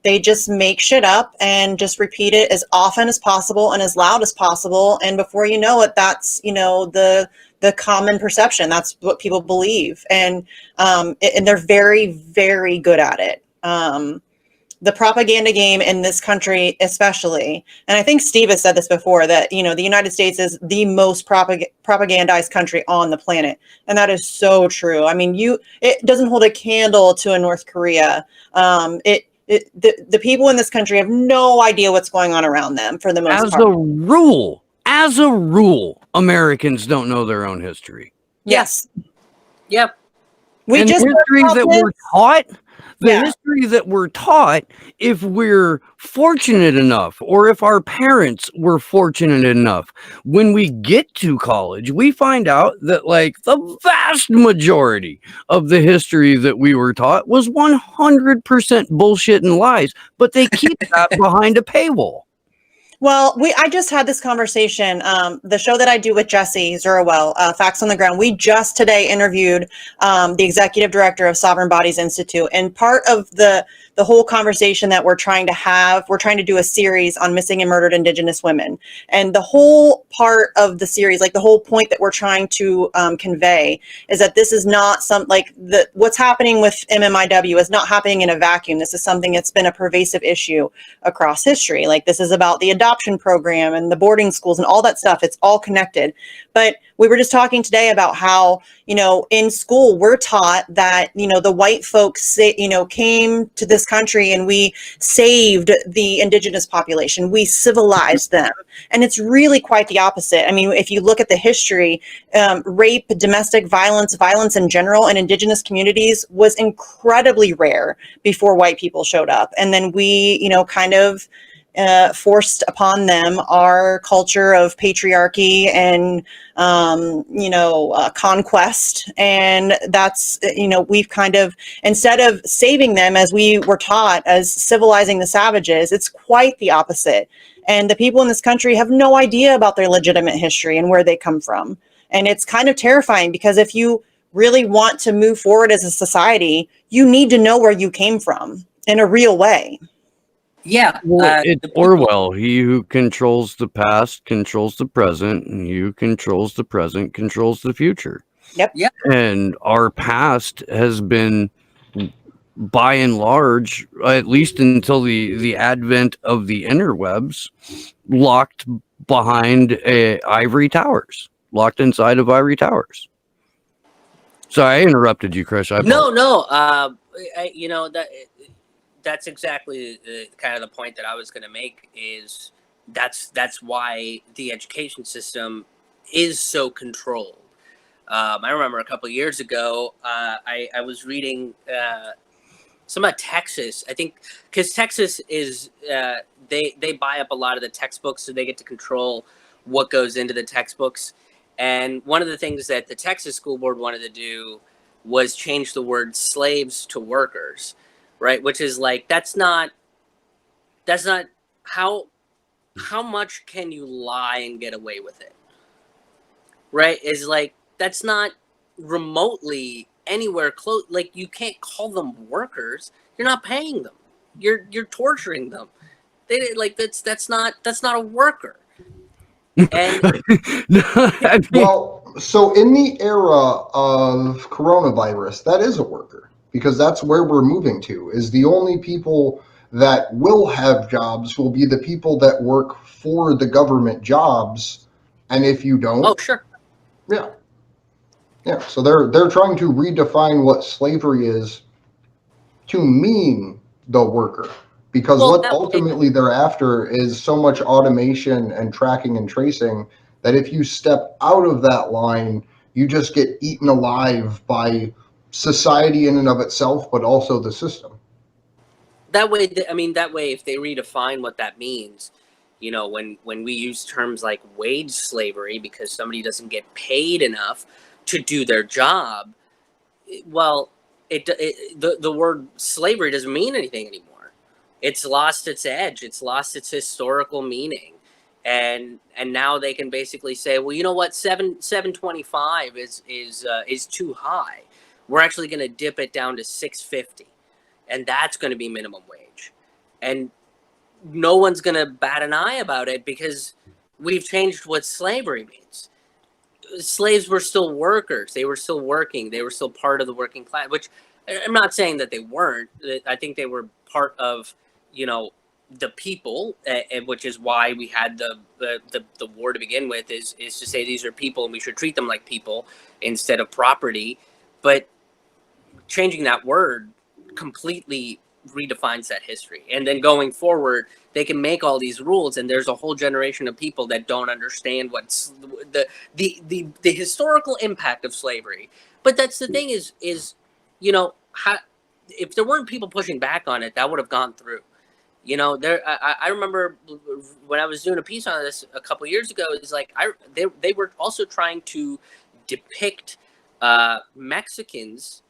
They just make shit up and just repeat it as often as possible and as loud as possible. And before you know it, that's, the common perception. That's what people believe. And they're very, very good at it. the propaganda game in this country, especially, and I think Steve has said this before, that, you know, the United States is the most propagandized country on the planet. And that is so true. I mean, it doesn't hold a candle to a North Korea. The people in this country have no idea what's going on around them for the most As part. as a rule, Americans don't know their own history. Yes. Yep. We And just the history that we're taught, Yeah. history that we're taught, if we're fortunate enough, or if our parents were fortunate enough, when we get to college, we find out that like the vast majority of the history that we were taught was 100% bullshit and lies, but they keep that behind a paywall. Well, I just had this conversation. The show that I do with Jesse Zerowell, Facts on the Ground, we just today interviewed the executive director of Sovereign Bodies Institute. And part of the whole conversation that we're trying to do a series on missing and murdered Indigenous women. And the whole part of the series, like the whole point that we're trying to convey, is that this is not what's happening with MMIW is not happening in a vacuum. This is something that's been a pervasive issue across history. Like, this is about the adoption program and the boarding schools and all that stuff. It's all connected. But we were just talking today about how, you know, in school, we're taught that, you know, the white folks, came to this country and we saved the Indigenous population. We civilized them. And it's really quite the opposite. I mean, if you look at the history, rape, domestic violence, violence in general in Indigenous communities was incredibly rare before white people showed up. And then we, you know, kind of forced upon them our culture of patriarchy and, conquest. And that's, you know, we've kind of, instead of saving them as we were taught as civilizing the savages, it's quite the opposite. And the people in this country have no idea about their legitimate history and where they come from. And it's kind of terrifying, because if you really want to move forward as a society, you need to know where you came from in a real way. Yeah. Well, it's Orwell. He who controls the past controls the present, and he who controls the present controls the future. Yep. Yep. And our past has been, by and large, at least until the advent of the interwebs, locked behind ivory towers, locked inside of ivory towers. So I interrupted you, Krish. No. That's exactly kind of the point that I was going to make. Is that's why the education system is so controlled. I remember a couple of years ago, I was reading some about Texas. I think because Texas is they buy up a lot of the textbooks, so they get to control what goes into the textbooks. And one of the things that the Texas school board wanted to do was change the word slaves to workers, right? Which is like, that's not how much can you lie and get away with it, right? Is like, that's not remotely anywhere close. Like, you can't call them workers. You're not paying them. You're torturing them. They like, that's not a worker. And Well, so in the era of coronavirus, that is a worker, because that's where we're moving to. Is the only people that will have jobs will be the people that work for the government jobs, and if you don't, oh, sure. Yeah. So they're trying to redefine what slavery is to mean the worker, because what ultimately they're after is so much automation and tracking and tracing that if you step out of that line, you just get eaten alive by society in and of itself, but also the system. That way, if they redefine what that means, you know, when we use terms like wage slavery because somebody doesn't get paid enough to do their job, well, the word slavery doesn't mean anything anymore. It's lost its edge. It's lost its historical meaning. And now they can basically say, well, you know what, $7.25 is too high. We're actually going to dip it down to $6.50, and that's going to be minimum wage. And no one's going to bat an eye about it because we've changed what slavery means. Slaves were still workers. They were still working. They were still part of the working class, which I'm not saying that they weren't. I think they were part of the people, which is why we had the war to begin with, is to say these are people and we should treat them like people instead of property. But changing that word completely redefines that history. And then going forward, they can make all these rules, and there's a whole generation of people that don't understand what's the historical impact of slavery. But that's the thing is how, if there weren't people pushing back on it, that would have gone through. I remember when I was doing a piece on this a couple of years ago, it's like they were also trying to depict Mexicans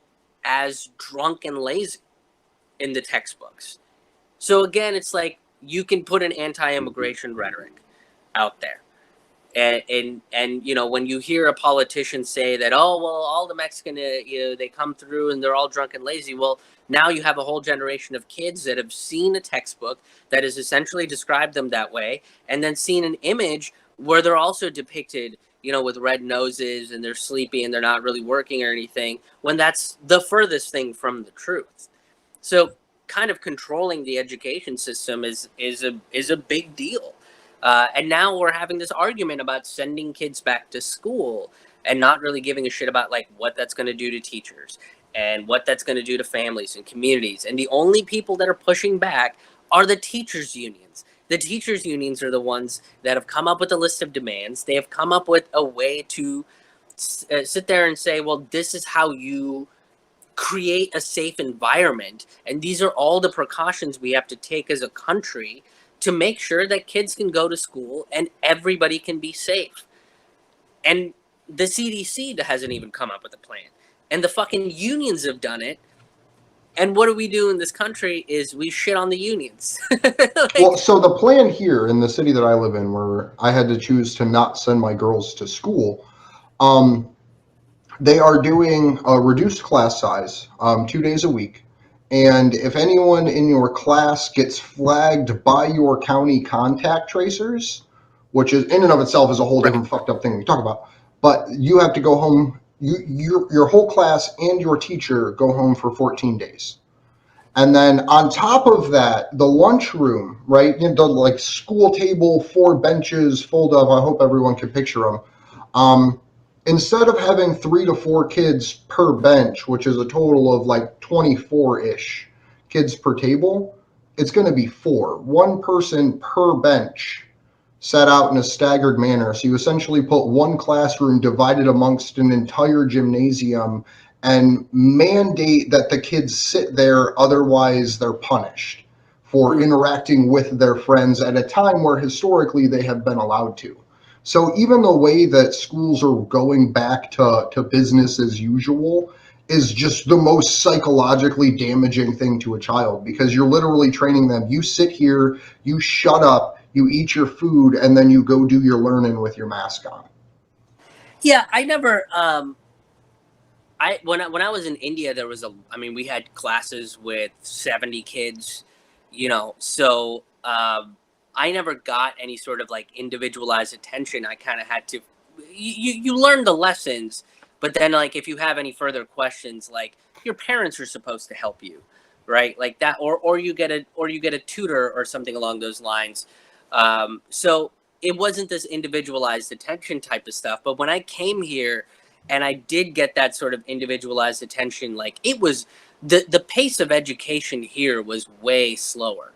as drunk and lazy in the textbooks. So again, it's like you can put an anti-immigration rhetoric out there. And when you hear a politician say that, oh, well, all the Mexican, they come through and they're all drunk and lazy. Well, now you have a whole generation of kids that have seen a textbook that has essentially described them that way, and then seen an image where they're also depicted, with red noses and they're sleepy and they're not really working or anything, when that's the furthest thing from the truth. So kind of controlling the education system is a big deal. And now we're having this argument about sending kids back to school and not really giving a shit about like what that's going to do to teachers and what that's going to do to families and communities. And the only people that are pushing back are the teachers' unions. The teachers' unions are the ones that have come up with a list of demands. They have come up with a way to sit there and say, well, this is how you create a safe environment. And these are all the precautions we have to take as a country to make sure that kids can go to school and everybody can be safe. And the CDC hasn't even come up with a plan. And the fucking unions have done it. And what do we do in this country is we shit on the unions. Well, so the plan here in the city that I live in, where I had to choose to not send my girls to school, they are doing a reduced class size 2 days a week. And if anyone in your class gets flagged by your county contact tracers, which is in and of itself is a whole different fucked up thing we talk about, but you have to go home. Your whole class and your teacher go home for 14 days. And then on top of that, the lunchroom, right? The like school table, 4 benches, fold up. I hope everyone can picture them. Instead of having 3 to 4 kids per bench, which is a total of like 24-ish kids per table, it's going to be 4. 1 person per bench set out in a staggered manner. So you essentially put one classroom divided amongst an entire gymnasium and mandate that the kids sit there, otherwise they're punished for interacting with their friends at a time where historically they have been allowed to. So even the way that schools are going back to business as usual is just the most psychologically damaging thing to a child, because you're literally training them. You sit here, you shut up, you eat your food, and then you go do your learning with your mask on. Yeah, I never. When I was in India, there was we had classes with 70 kids, so I never got any sort of like individualized attention. I kind of had to. You learn the lessons, but then like if you have any further questions, like your parents are supposed to help you, right? Like that, or you get a tutor or something along those lines. So it wasn't this individualized attention type of stuff. But when I came here and I did get that sort of individualized attention, like it was the pace of education here was way slower.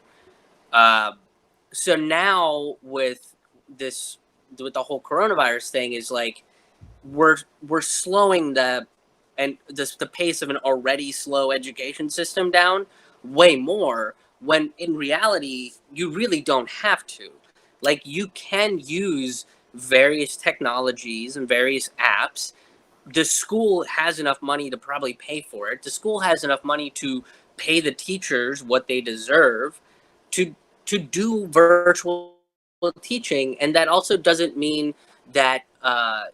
So now with the whole coronavirus thing is like, we're slowing the pace of an already slow education system down way more, when in reality, you really don't have to. Like, you can use various technologies and various apps. The school has enough money to probably pay for it. The school has enough money to pay the teachers what they deserve to do virtual teaching. And that also doesn't mean that the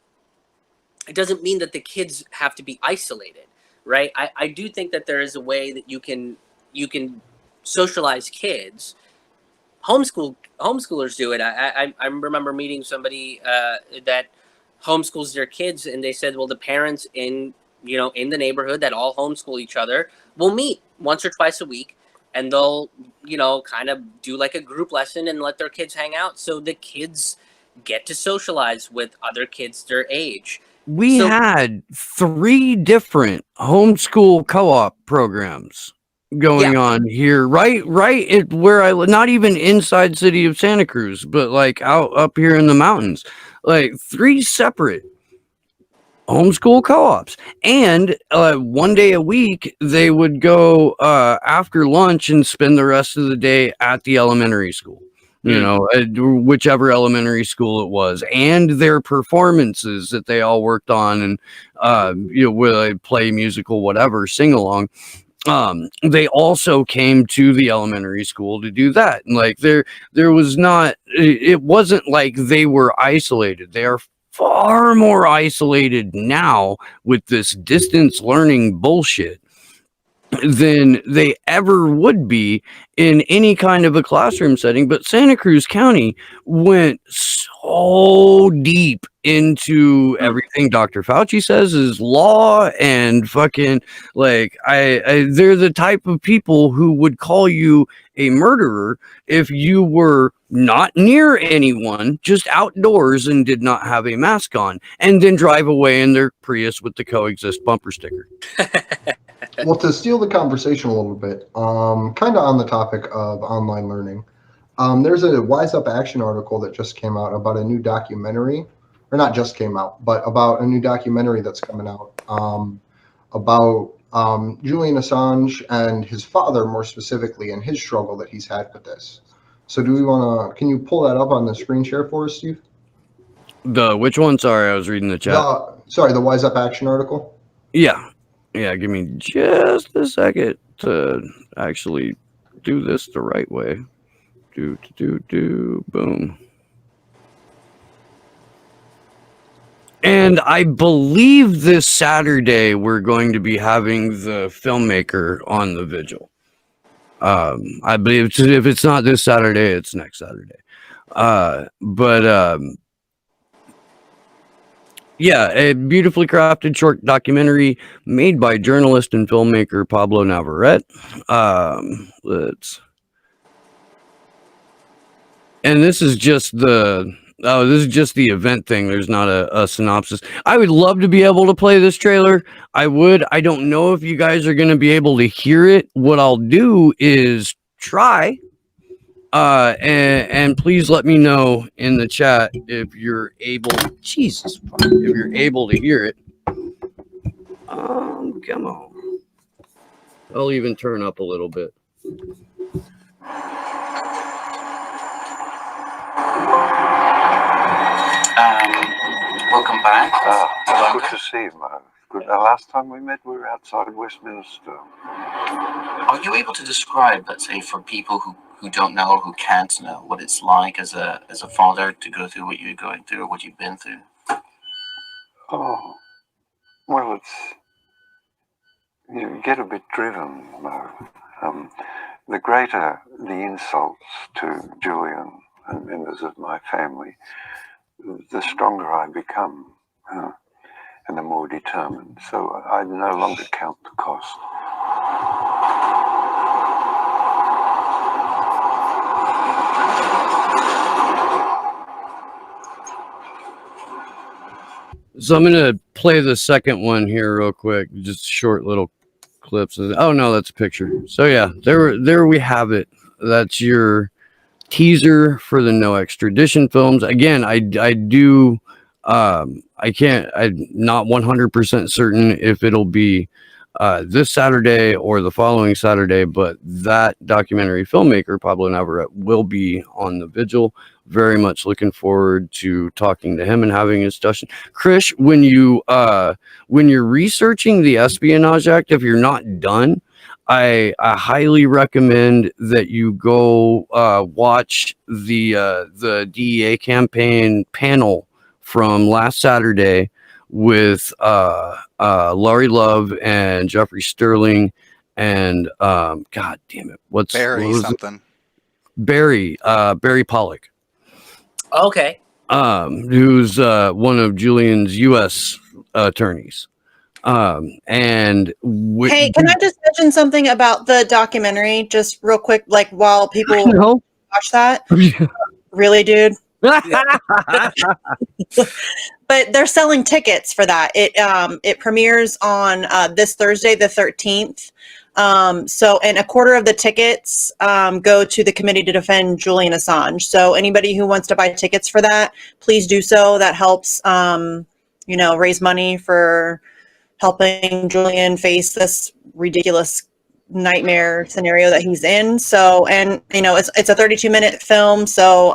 kids have to be isolated, right? I do think that there is a way that you can socialize kids. Homeschoolers do it. I remember meeting somebody that homeschools their kids, and they said, well, the parents in the neighborhood that all homeschool each other will meet once or twice a week, and they'll, you know, kind of do like a group lesson and let their kids hang out, so the kids get to socialize with other kids their age. We So- had 3 different homeschool co-op programs going on here, right where I live, not even inside city of Santa Cruz, but like out up here in the mountains, like 3 separate homeschool co-ops. And 1 day a week they would go after lunch and spend the rest of the day at the elementary school, you know, whichever elementary school it was, and their performances that they all worked on, and you know, where they play musical, whatever, sing along. They also came to the elementary school to do that. And like there was not, it wasn't like they were isolated. They are far more isolated now with this distance learning bullshit than they ever would be in any kind of a classroom setting. But Santa Cruz County went so deep into everything Dr. Fauci says is law, and fucking like they're the type of people who would call you a murderer if you were not near anyone, just outdoors and did not have a mask on, and then drive away in their Prius with the coexist bumper sticker. Well, to steal the conversation a little bit, kind of on the topic of online learning, there's a Wise Up Action article that just came out about a new documentary, or not just came out, but about a new documentary that's coming out about Julian Assange and his father, more specifically, and his struggle that he's had with this. So do we want to, can you pull that up on the screen share for us, Steve? The which one? Sorry, I was reading the chat. The Wise Up Action article? Yeah, give me just a second to actually do this the right way. Boom. And I believe this Saturday we're going to be having the filmmaker on the vigil. I believe if it's not this Saturday, it's next Saturday. Yeah, a beautifully crafted short documentary made by journalist and filmmaker Pablo Navarrete. And this is just the event thing. There's not a synopsis. I would love to be able to play this trailer. I would. I don't know if you guys are going to be able to hear it. What I'll do is try. And please let me know in the chat if you're able. Jesus, if you're able to hear it. Come on. I'll even turn up a little bit. Welcome back. Good to see you, Mo. Good. The last time we met, we were outside Westminster. Are you able to describe, let's say, for people who don't know or who can't know, what it's like as a father to go through what you're going through or what you've been through? Oh, well, it's, you get a bit driven, Mo. The greater the insults to Julian and members of my family, the stronger I become, and the more determined. So I no longer count the cost. So I'm gonna play the second one here real quick, just short little clips. Oh no, that's a picture. So yeah, there we have it. That's your teaser for the no extradition films. Again, I'm not 100% certain if it'll be this Saturday or the following Saturday, but that documentary filmmaker Pablo Navarrete will be on the vigil. Very much looking forward to talking to him and having a discussion. Krish, when you're researching the Espionage Act, if you're not done, I highly recommend that you go watch the DEA campaign panel from last Saturday with Laurie Love and Jeffrey Sterling and God damn it, Barry Pollock. Okay. Who's one of Julian's U.S. attorneys. And Hey, can I just mention something about the documentary, just real quick, like while people no. watch that? Really, dude? But they're selling tickets for that. It premieres on this Thursday, the 13th. And a quarter of the tickets go to the Committee to Defend Julian Assange. So anybody who wants to buy tickets for that, please do so. That helps, raise money for helping Julian face this ridiculous nightmare scenario that he's in. So, and it's a 32-minute film. So,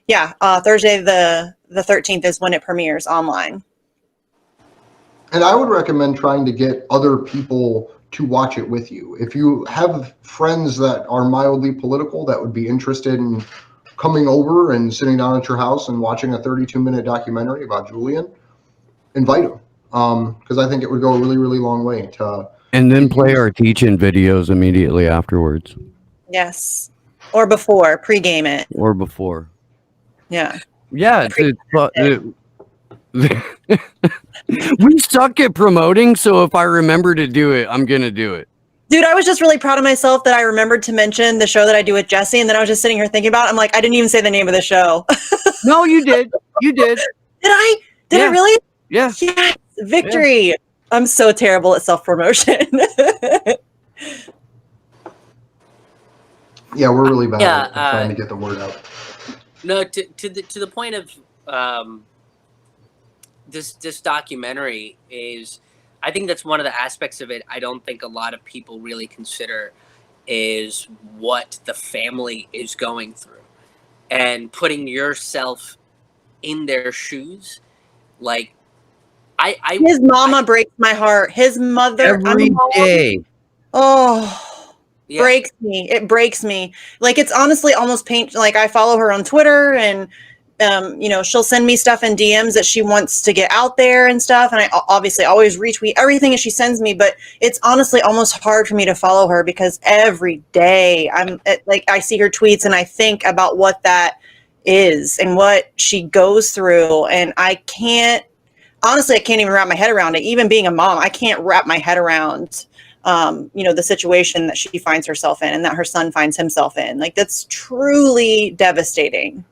Thursday the 13th is when it premieres online. And I would recommend trying to get other people to watch it with you. If you have friends that are mildly political that would be interested in coming over and sitting down at your house and watching a 32-minute documentary about Julian, invite them. Because I think it would go a really, really long way to. And then play our teach-in videos immediately afterwards. Yes. Or before, pregame it. Or before. Yeah. Yeah. We suck at promoting, so if I remember to do it, I'm going to do it. Dude, I was just really proud of myself that I remembered to mention the show that I do with Jesse, and then I was just sitting here thinking about it. I'm like, I didn't even say the name of the show. No, you did. You did. Did I? Did I really? Yeah. Yes. Victory. Yeah. I'm so terrible at self-promotion. Yeah, we're really bad at trying to get the word out. No, to the point of this documentary is, I think that's one of the aspects of it I don't think a lot of people really consider is what the family is going through, and putting yourself in their shoes. Like, his mama breaks my heart. His mother every day. Oh, yeah. Breaks me. It breaks me. Like, it's honestly almost painful. Like, I follow her on Twitter, and she'll send me stuff in DMs that she wants to get out there and stuff. And I obviously always retweet everything that she sends me, but it's honestly almost hard for me to follow her because every day I see her tweets and I think about what that is and what she goes through. And I can't even wrap my head around it. Even being a mom, I can't wrap my head around, the situation that she finds herself in and that her son finds himself in. Like, that's truly devastating.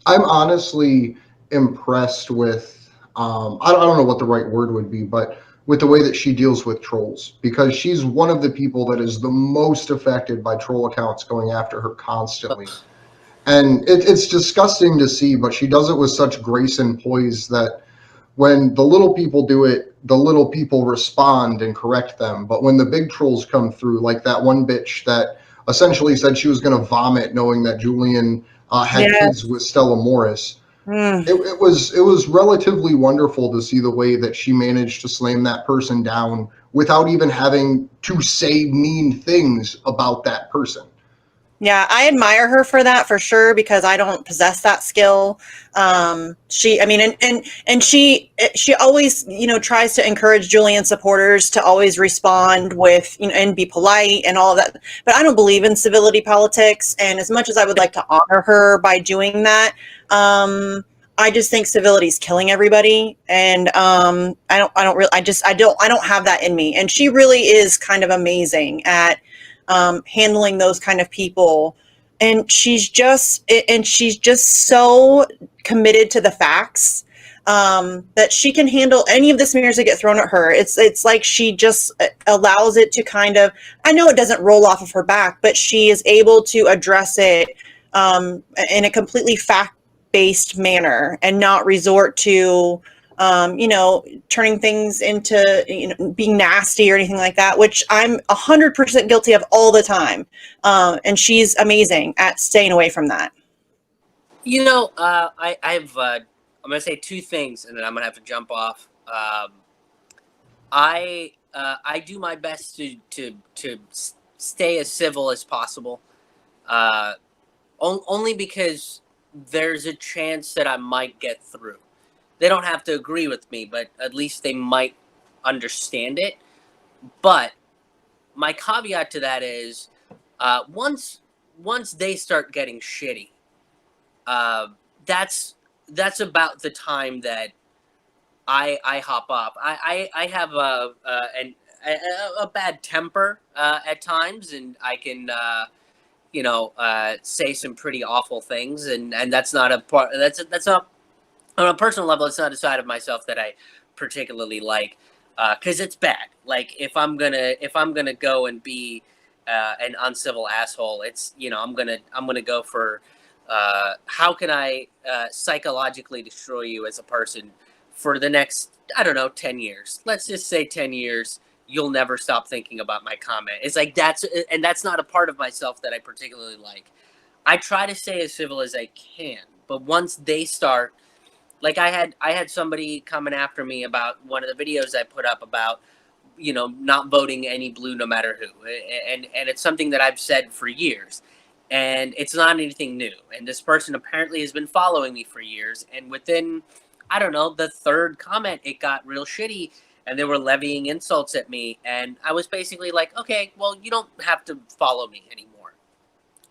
I'm honestly impressed with, I don't know what the right word would be, but with the way that she deals with trolls, because she's one of the people that is the most affected by troll accounts going after her constantly. And it's disgusting to see, but she does it with such grace and poise that when the little people do it, the little people respond and correct them. But when the big trolls come through, like that one bitch that essentially said she was going to vomit knowing that Julian had kids with Stella Morris. It was relatively wonderful to see the way that she managed to slam that person down without even having to say mean things about that person. Yeah, I admire her for that for sure, because I don't possess that skill. She always, tries to encourage Julian supporters to always respond with, and be polite and all of that. But I don't believe in civility politics. And as much as I would like to honor her by doing that, I just think civility is killing everybody. And I don't have that in me. And she really is kind of amazing at handling those kind of people, and she's just so committed to the facts that she can handle any of the smears that get thrown at her. It's like she just allows it to kind of, I know it doesn't roll off of her back, but she is able to address it in a completely fact-based manner and not resort to turning things into, being nasty or anything like that, which I'm 100% guilty of all the time. And she's amazing at staying away from that. I'm going to say two things and then I'm going to have to jump off. I do my best to stay as civil as possible. Only because there's a chance that I might get through. They don't have to agree with me, but at least they might understand it. But my caveat to that is, once they start getting shitty, that's about the time that I hop up. I have a bad temper at times, and I can say some pretty awful things, and that's not a part. That's not on a personal level. It's not a side of myself that I particularly like, because it's bad. Like if I'm gonna go and be an uncivil asshole, it's I'm gonna go for how can I psychologically destroy you as a person for the next, I don't know, 10 years. Let's just say 10 years. You'll never stop thinking about my comment. It's like that's not a part of myself that I particularly like. I try to stay as civil as I can, but once they start, like I had somebody coming after me about one of the videos I put up about not voting any blue no matter who, and it's something that I've said for years, and it's not anything new. And this person apparently has been following me for years, and within, I don't know, the third comment, it got real shitty, and they were levying insults at me, and I was basically like, okay, well, you don't have to follow me anymore.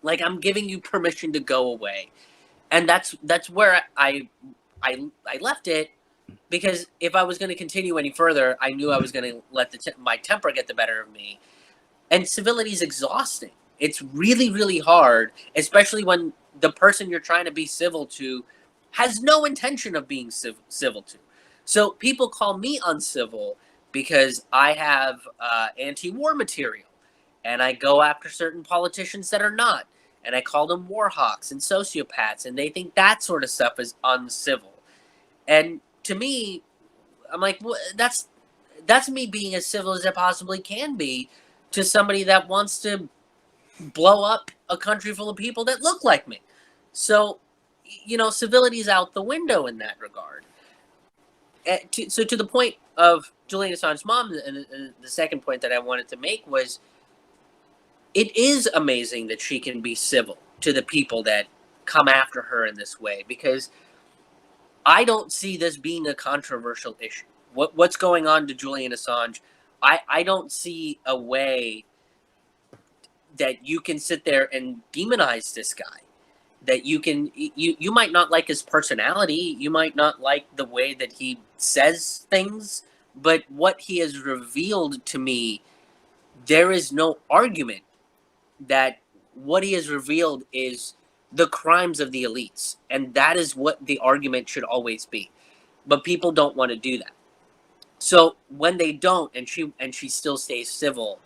Like, I'm giving you permission to go away, and that's where I left it, because if I was going to continue any further, I knew I was going to let my temper get the better of me, and civility is exhausting. It's really, really hard, especially when the person you're trying to be civil to has no intention of being civil to. So people call me uncivil because I have anti-war material, and I go after certain politicians that are not, and I call them war hawks and sociopaths, and they think that sort of stuff is uncivil. And to me, I'm like, well, that's me being as civil as I possibly can be to somebody that wants to blow up a country full of people that look like me. So, civility is out the window in that regard. So to the point of Julian Assange's mom, and the second point that I wanted to make was, it is amazing that she can be civil to the people that come after her in this way, because I don't see this being a controversial issue. What's going on to Julian Assange, I don't see a way that you can sit there and demonize this guy. That you might not like his personality, you might not like the way that he says things, but what he has revealed to me, there is no argument that what he has revealed is the crimes of the elites, and that is what the argument should always be. But people don't want to do that. So when they don't, and she still stays civil,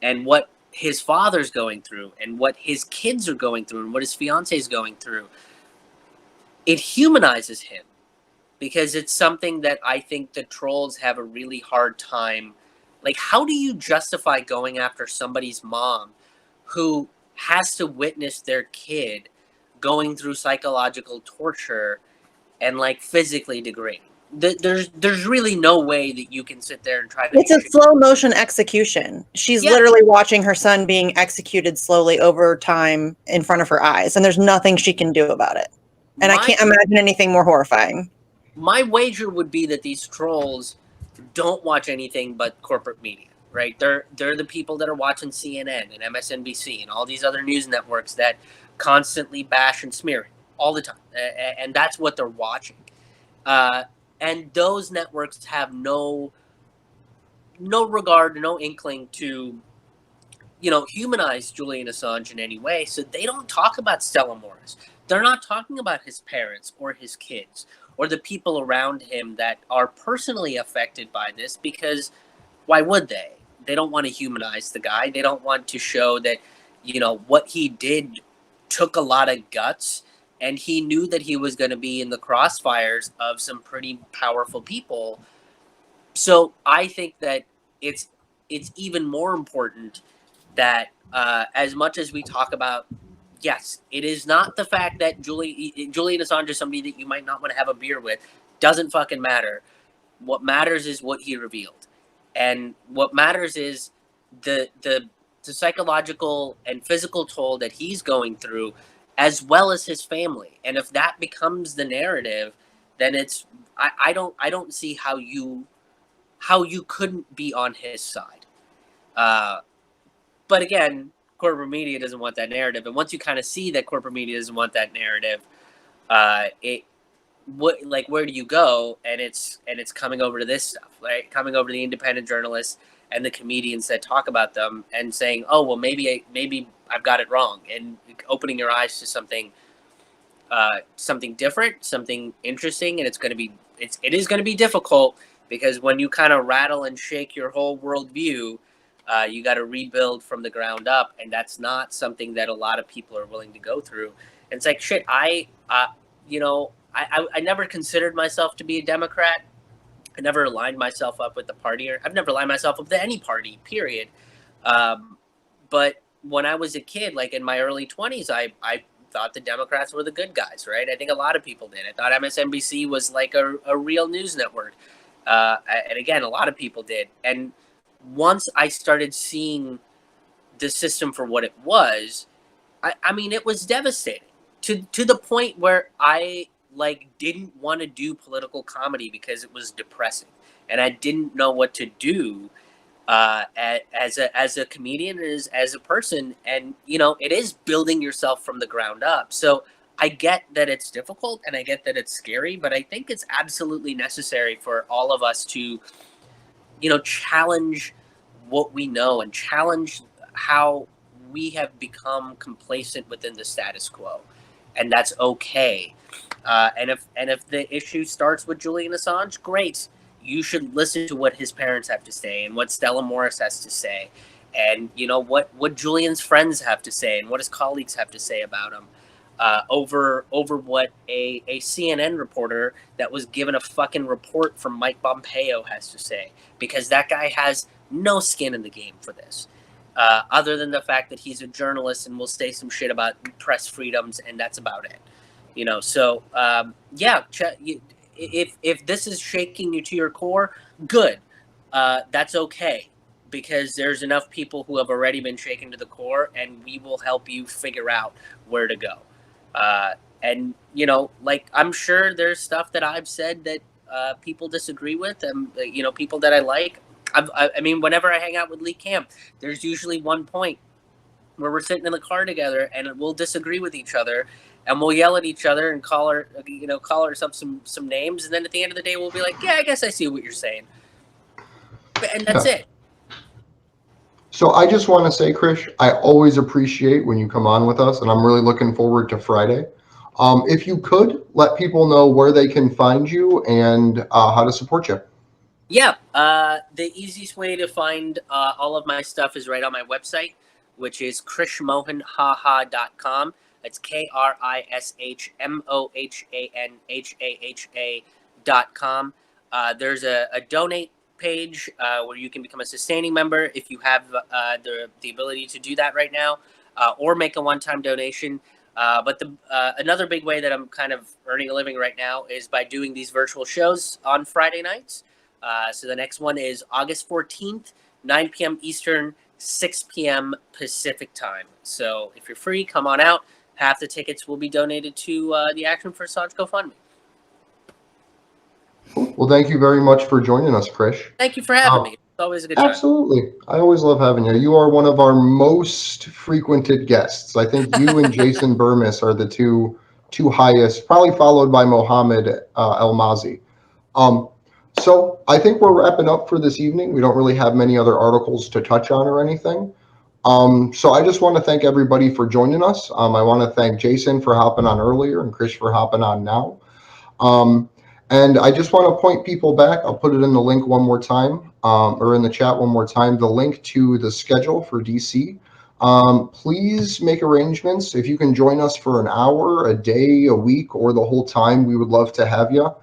and what his father's going through, and what his kids are going through, and what his fiance is going through, it humanizes him, because it's something that I think the trolls have a really hard time. Like, how do you justify going after somebody's mom who has to witness their kid going through psychological torture and like physically degrading? There's really no way that you can sit there and try to. It's a slow motion execution. She's literally watching her son being executed slowly over time in front of her eyes, and there's nothing she can do about it. And I can't imagine anything more horrifying. My wager would be that these trolls don't watch anything but corporate media, right? They're the people that are watching CNN and MSNBC and all these other news networks that constantly bash and smear all the time, and that's what they're watching. And those networks have no regard, no inkling to, humanize Julian Assange in any way. So they don't talk about Stella Morris. They're not talking about his parents or his kids or the people around him that are personally affected by this, because why would they? They don't want to humanize the guy. They don't want to show that, what he did took a lot of guts, and he knew that he was going to be in the crossfires of some pretty powerful people. So I think that it's even more important that as much as we talk about, yes, it is not the fact that Julian Assange is somebody that you might not want to have a beer with. Doesn't fucking matter. What matters is what he revealed. And what matters is the psychological and physical toll that he's going through, as well as his family. And if that becomes the narrative, then it's I don't see how you couldn't be on his side. But again, corporate media doesn't want that narrative. And once you kind of see that corporate media doesn't want that narrative, where do you go? And it's coming over to this stuff, right? Coming over to the independent journalists and the comedians that talk about them and saying, oh, well, maybe I've got it wrong, and opening your eyes to something different, something interesting. And it is going to be difficult, because when you kind of rattle and shake your whole worldview, you got to rebuild from the ground up, and that's not something that a lot of people are willing to go through. And it's like, shit, I never considered myself to be a Democrat. I never aligned myself up with the party, or I've never aligned myself up with any party, period. But when I was a kid, like in my early 20s, I thought the Democrats were the good guys, right? I think a lot of people did. I thought MSNBC was like a real news network. And again, a lot of people did. And once I started seeing the system for what it was, I mean, it was devastating to the point where I didn't want to do political comedy because it was depressing, and I didn't know what to do as a comedian, as a person. And it is building yourself from the ground up. So I get that it's difficult, and I get that it's scary, but I think it's absolutely necessary for all of us to challenge what we know and challenge how we have become complacent within the status quo, and that's okay. And if the issue starts with Julian Assange, great. You should listen to what his parents have to say, and what Stella Morris has to say, and what Julian's friends have to say, and what his colleagues have to say about him, over what a CNN reporter that was given a fucking report from Mike Pompeo has to say, because that guy has no skin in the game for this, other than the fact that he's a journalist and will say some shit about press freedoms, and that's about it. So if this is shaking you to your core, good. That's okay, because there's enough people who have already been shaken to the core, and we will help you figure out where to go. And I'm sure there's stuff that I've said that people disagree with, and people that I like. I mean, whenever I hang out with Lee Camp, there's usually one point where we're sitting in the car together, and we'll disagree with each other, and we'll yell at each other and call ourselves some names, and then at the end of the day, we'll be like, yeah, I guess I see what you're saying, and that's it. So I just want to say, Krish, I always appreciate when you come on with us, and I'm really looking forward to Friday. If you could let people know where they can find you and how to support you. Yeah, the easiest way to find all of my stuff is right on my website, which is krishmohanhaha.com. That's KRISHMOHANHAHA.com. There's a donate page where you can become a sustaining member if you have the ability to do that right now, or make a one-time donation. But another big way that I'm kind of earning a living right now is by doing these virtual shows on Friday nights. So the next one is August 14th, 9 p.m. Eastern, 6 p.m. Pacific time. So if you're free, come on out. Half the tickets will be donated to the Action for Assange GoFundMe. Well, thank you very much for joining us, Krish. Thank you for having me. It's always a good time. Absolutely. I always love having you. You are one of our most frequented guests. I think you and Jason Bermas are the two highest, probably followed by Mohammed El-Mazi. So I think we're wrapping up for this evening. We don't really have many other articles to touch on or anything. So I just want to thank everybody for joining us. I want to thank Jason for hopping on earlier and Krish for hopping on now. And I just want to point people back. I'll put it in the link one more time, or in the chat one more time, the link to the schedule for DC. Please make arrangements. If you can join us for an hour, a day, a week, or the whole time, we would love to have you.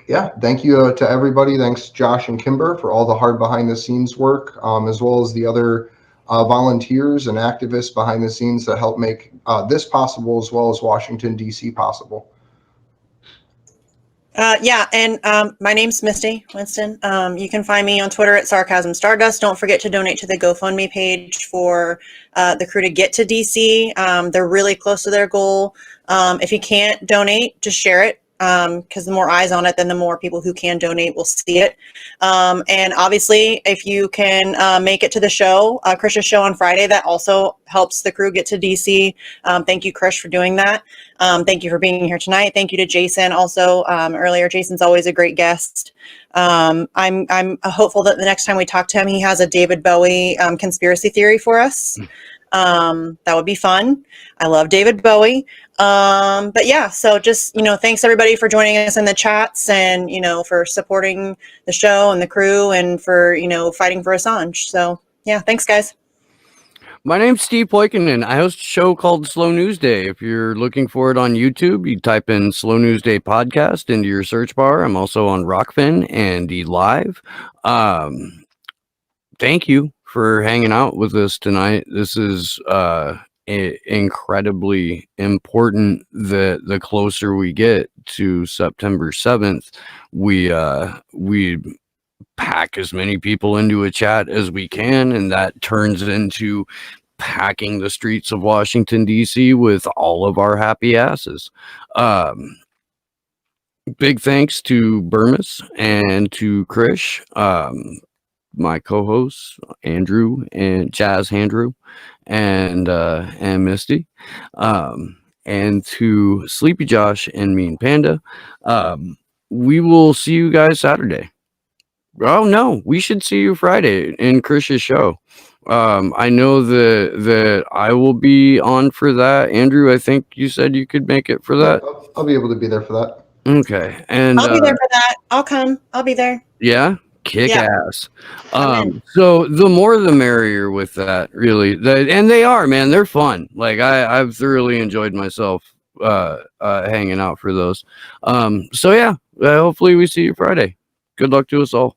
Yeah, thank you to everybody. Thanks, Josh and Kimber, for all the hard behind-the-scenes work, as well as the other volunteers and activists behind the scenes that help make this possible, as well as Washington, D.C. possible. My name's Misty Winston. You can find me on Twitter at Sarcasm Stardust. Don't forget to donate to the GoFundMe page for the crew to get to DC. They're really close to their goal. If you can't donate, just share it. because the more eyes on it, then the more people who can donate will see it. And obviously, if you can make it to the show, Krish's show on Friday, that also helps the crew get to DC. Thank you, Krish, for doing that. Thank you for being here tonight. Thank you to Jason also earlier. Jason's always a great guest. I'm hopeful that the next time we talk to him, he has a David Bowie conspiracy theory for us. That would be fun. I love David Bowie. But yeah, so just, thanks everybody for joining us in the chats and, for supporting the show and the crew and for, fighting for Assange. So yeah, thanks guys. My name's Steve Poikonen. I host a show called Slow News Day. If you're looking for it on YouTube, you type in Slow News Day Podcast into your search bar. I'm also on Rockfin and Live. Thank you for hanging out with us tonight. This is incredibly important that the closer we get to September 7th, we pack as many people into a chat as we can, and that turns into packing the streets of Washington, D.C. with all of our happy asses. Big thanks to Bermas and to Krish, my co-hosts, Andrew and Jazz Andrew and Misty, and to Sleepy Josh and Mean Panda. We will see you guys Saturday. Oh no, we should see you Friday in Krish's show. I know that I will be on for that. Andrew, I think you said you could make it for that. I'll be able to be there for that. Okay, and I'll be there for that. I'll come. I'll be there. Yeah, kick ass. I'm in. So the more the merrier with that, really. And they are, man, they're fun. Like I've thoroughly enjoyed myself hanging out for those. So yeah, hopefully we see you Friday. Good luck to us all.